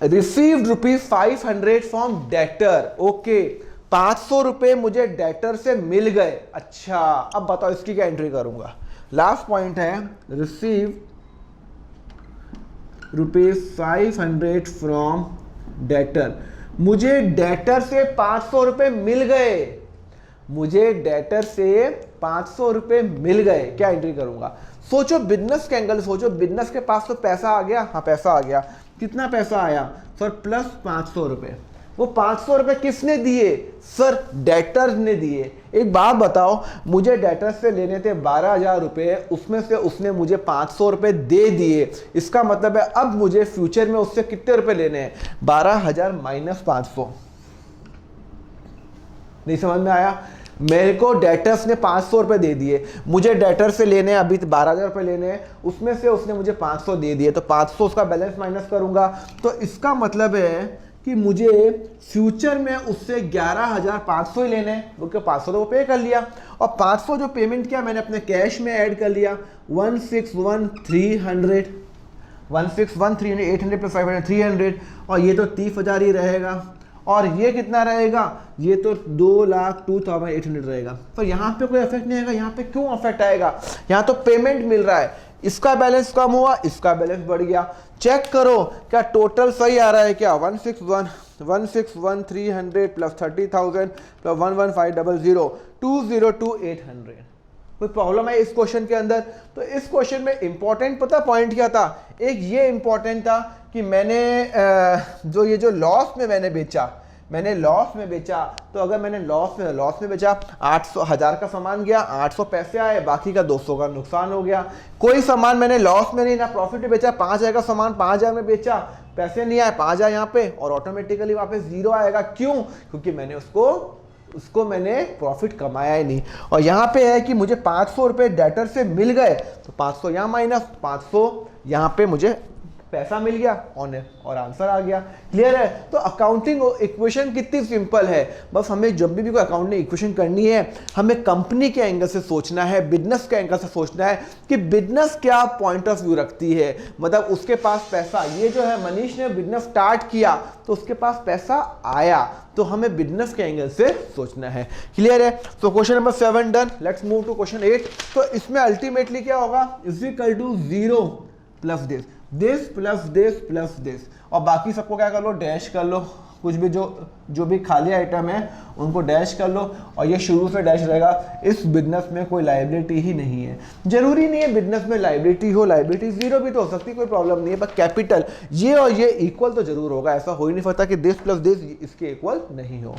रिसीव्ड ₹500 फ्रॉम डेटर। ओके, 500 रुपए मुझे डेटर से मिल गए। अच्छा, अब बताओ इसकी क्या एंट्री करूंगा? लास्ट पॉइंट है, रिसीव ₹500 फ्रॉम डेटर। मुझे डेटर से 500 रुपए मिल गए, मुझे डेटर से 500 रुपए मिल गए। क्या एंट्री करूंगा? सोचो बिजनेस के एंगल, सोचो बिजनेस के पास तो पैसा आ गया, हाँ पैसा आ गया। कितना पैसा आया सर? प्लस 500 रुपए। वो 500 रुपए किसने दिए? सर डेटर्स ने दिए। एक बात बताओ, मुझे डेटर्स से लेने थे 12,000 रुपए, उसमें से उसने मुझे 500 रुपए दे दिए। इसका मतलब है अब मुझे फ्यूचर में उससे कितने रुपए लेने हैं? 12,000 माइनस 500। नहीं समझ में आया? मेरे को डेटर्स ने 500 रुपए दे दिए, मुझे डेटर से लेने हैं अभी 12,000 रुपए लेने हैं, उसमें से उसने मुझे 500 दे दिए, तो 500 उसका बैलेंस माइनस करूंगा। तो इसका मतलब है कि मुझे फ्यूचर में उससे 11,500 ही लेने हैं, क्योंकि 500 तो वो पे कर लिया, और 500 जो पेमेंट किया मैंने अपने कैश में ऐड कर लिया। 161,300 800 प्लस 500 300, और ये तो 30,000 ही रहेगा। और ये कितना रहेगा? ये तो 2,02,800 रहेगा। तो यहाँ पे कोई इफेक्ट नहीं आएगा। यहाँ पे क्यों इफेक्ट आएगा? यहाँ तो पेमेंट मिल रहा है, इसका बैलेंस कम हुआ, इसका बैलेंस बढ़ गया। चेक करो क्या टोटल सही आ रहा है क्या? 161,300 प्लस 30,000 प्लस 11500 202,800। कोई प्रॉब्लम है इस क्वेश्चन के अंदर? तो इस क्वेश्चन में इंपॉर्टेंट पता पॉइंट क्या था? एक ये इंपॉर्टेंट था कि मैंने जो लॉस में मैंने बेचा, मैंने लॉस में बेचा, तो अगर मैंने लॉस में बेचा 800 हजार का सामान गया, 800 पैसे आए, बाकी का 200 का नुकसान हो गया। कोई सामान मैंने लॉस में नहीं ना प्रॉफिट में बेचा, 5000 का सामान 5000 में बेचा, पैसे नहीं आए 5000 यहाँ पे, और ऑटोमेटिकली वहां पे जीरो आएगा। क्यों? क्योंकि मैंने उसको मैंने प्रॉफिट कमाया ही नहीं। और यहाँ पे है कि मुझे 500 रुपए डेटर से मिल गए, तो 500 यहाँ माइनस 500 यहाँ पे मुझे पैसा मिल गया और आंसर आ गया। क्लियर है? तो अकाउंटिंग इक्वेशन कितनी सिंपल है। बस हमें जब भी कोई अकाउंटिंग इक्वेशन करनी है, हमें कंपनी के एंगल से सोचना है, बिजनेस के एंगल से सोचना है कि बिजनेस क्या पॉइंट ऑफ व्यू रखती है। मतलब उसके पास पैसा, ये जो है मनीष ने बिजनेस स्टार्ट किया तो उसके पास पैसा आया, तो हमें बिजनेस के एंगल से सोचना है। क्लियर है? तो question number 7 done. Let's move to question 8। तो इसमें अल्टीमेटली क्या होगा, is equal to 0 plus this plus this, और बाकी सबको क्या कर लो, डैश कर लो। कुछ भी जो भी खाली आइटम है उनको डैश कर लो, और ये शुरू से डैश रहेगा। इस बिजनेस में कोई लायबिलिटी ही नहीं है। जरूरी नहीं है बिजनेस में लायबिलिटी हो, लायबिलिटी जीरो भी तो हो सकती है, कोई प्रॉब्लम नहीं है, पर कैपिटल ये और ये इक्वल तो जरूर होगा। ऐसा हो ही नहीं सकता कि दिस प्लस दिस इसके इक्वल नहीं हो।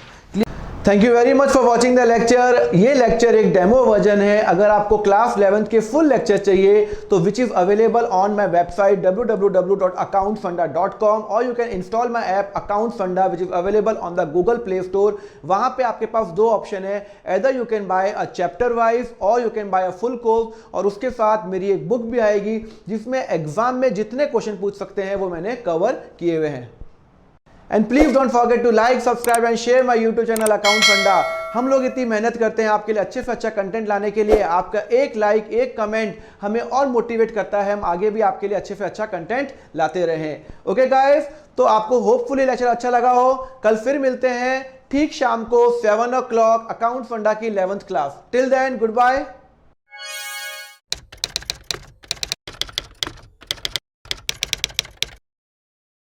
Thank you very much for watching the lecture. ये लेक्चर एक डेमो वर्जन है। अगर आपको क्लास 11th के फुल लेक्चर चाहिए तो which is available on my website www.accountfunda.com, और you can install my app Account Funda which is available on the Google Play Store. वहां पे आपके पास दो ऑप्शन है, either you can buy a chapter wise or you can buy a full course, और उसके साथ मेरी एक बुक भी आएगी जिसमें एग्जाम में जितने क्वेश्चन पूछ सकते हैं वो मैंने कवर किए हुए हैं। And please don't forget to like, subscribe and share my YouTube channel Account Funda. हम लोग इतनी मेहनत करते हैं आपके लिए अच्छे से अच्छा कंटेंट लाने के लिए। आपका एक लाइक, एक कमेंट हमें और मोटिवेट करता है, हम आगे भी आपके लिए अच्छे से अच्छा कंटेंट लाते रहें। ओके गाइस, तो आपको होपफुली लेक्चर अच्छा लगा हो। कल फिर मिलते हैं ठीक शाम को 7 o'clock अकाउंट फंडा की 11th class. Till then good bye.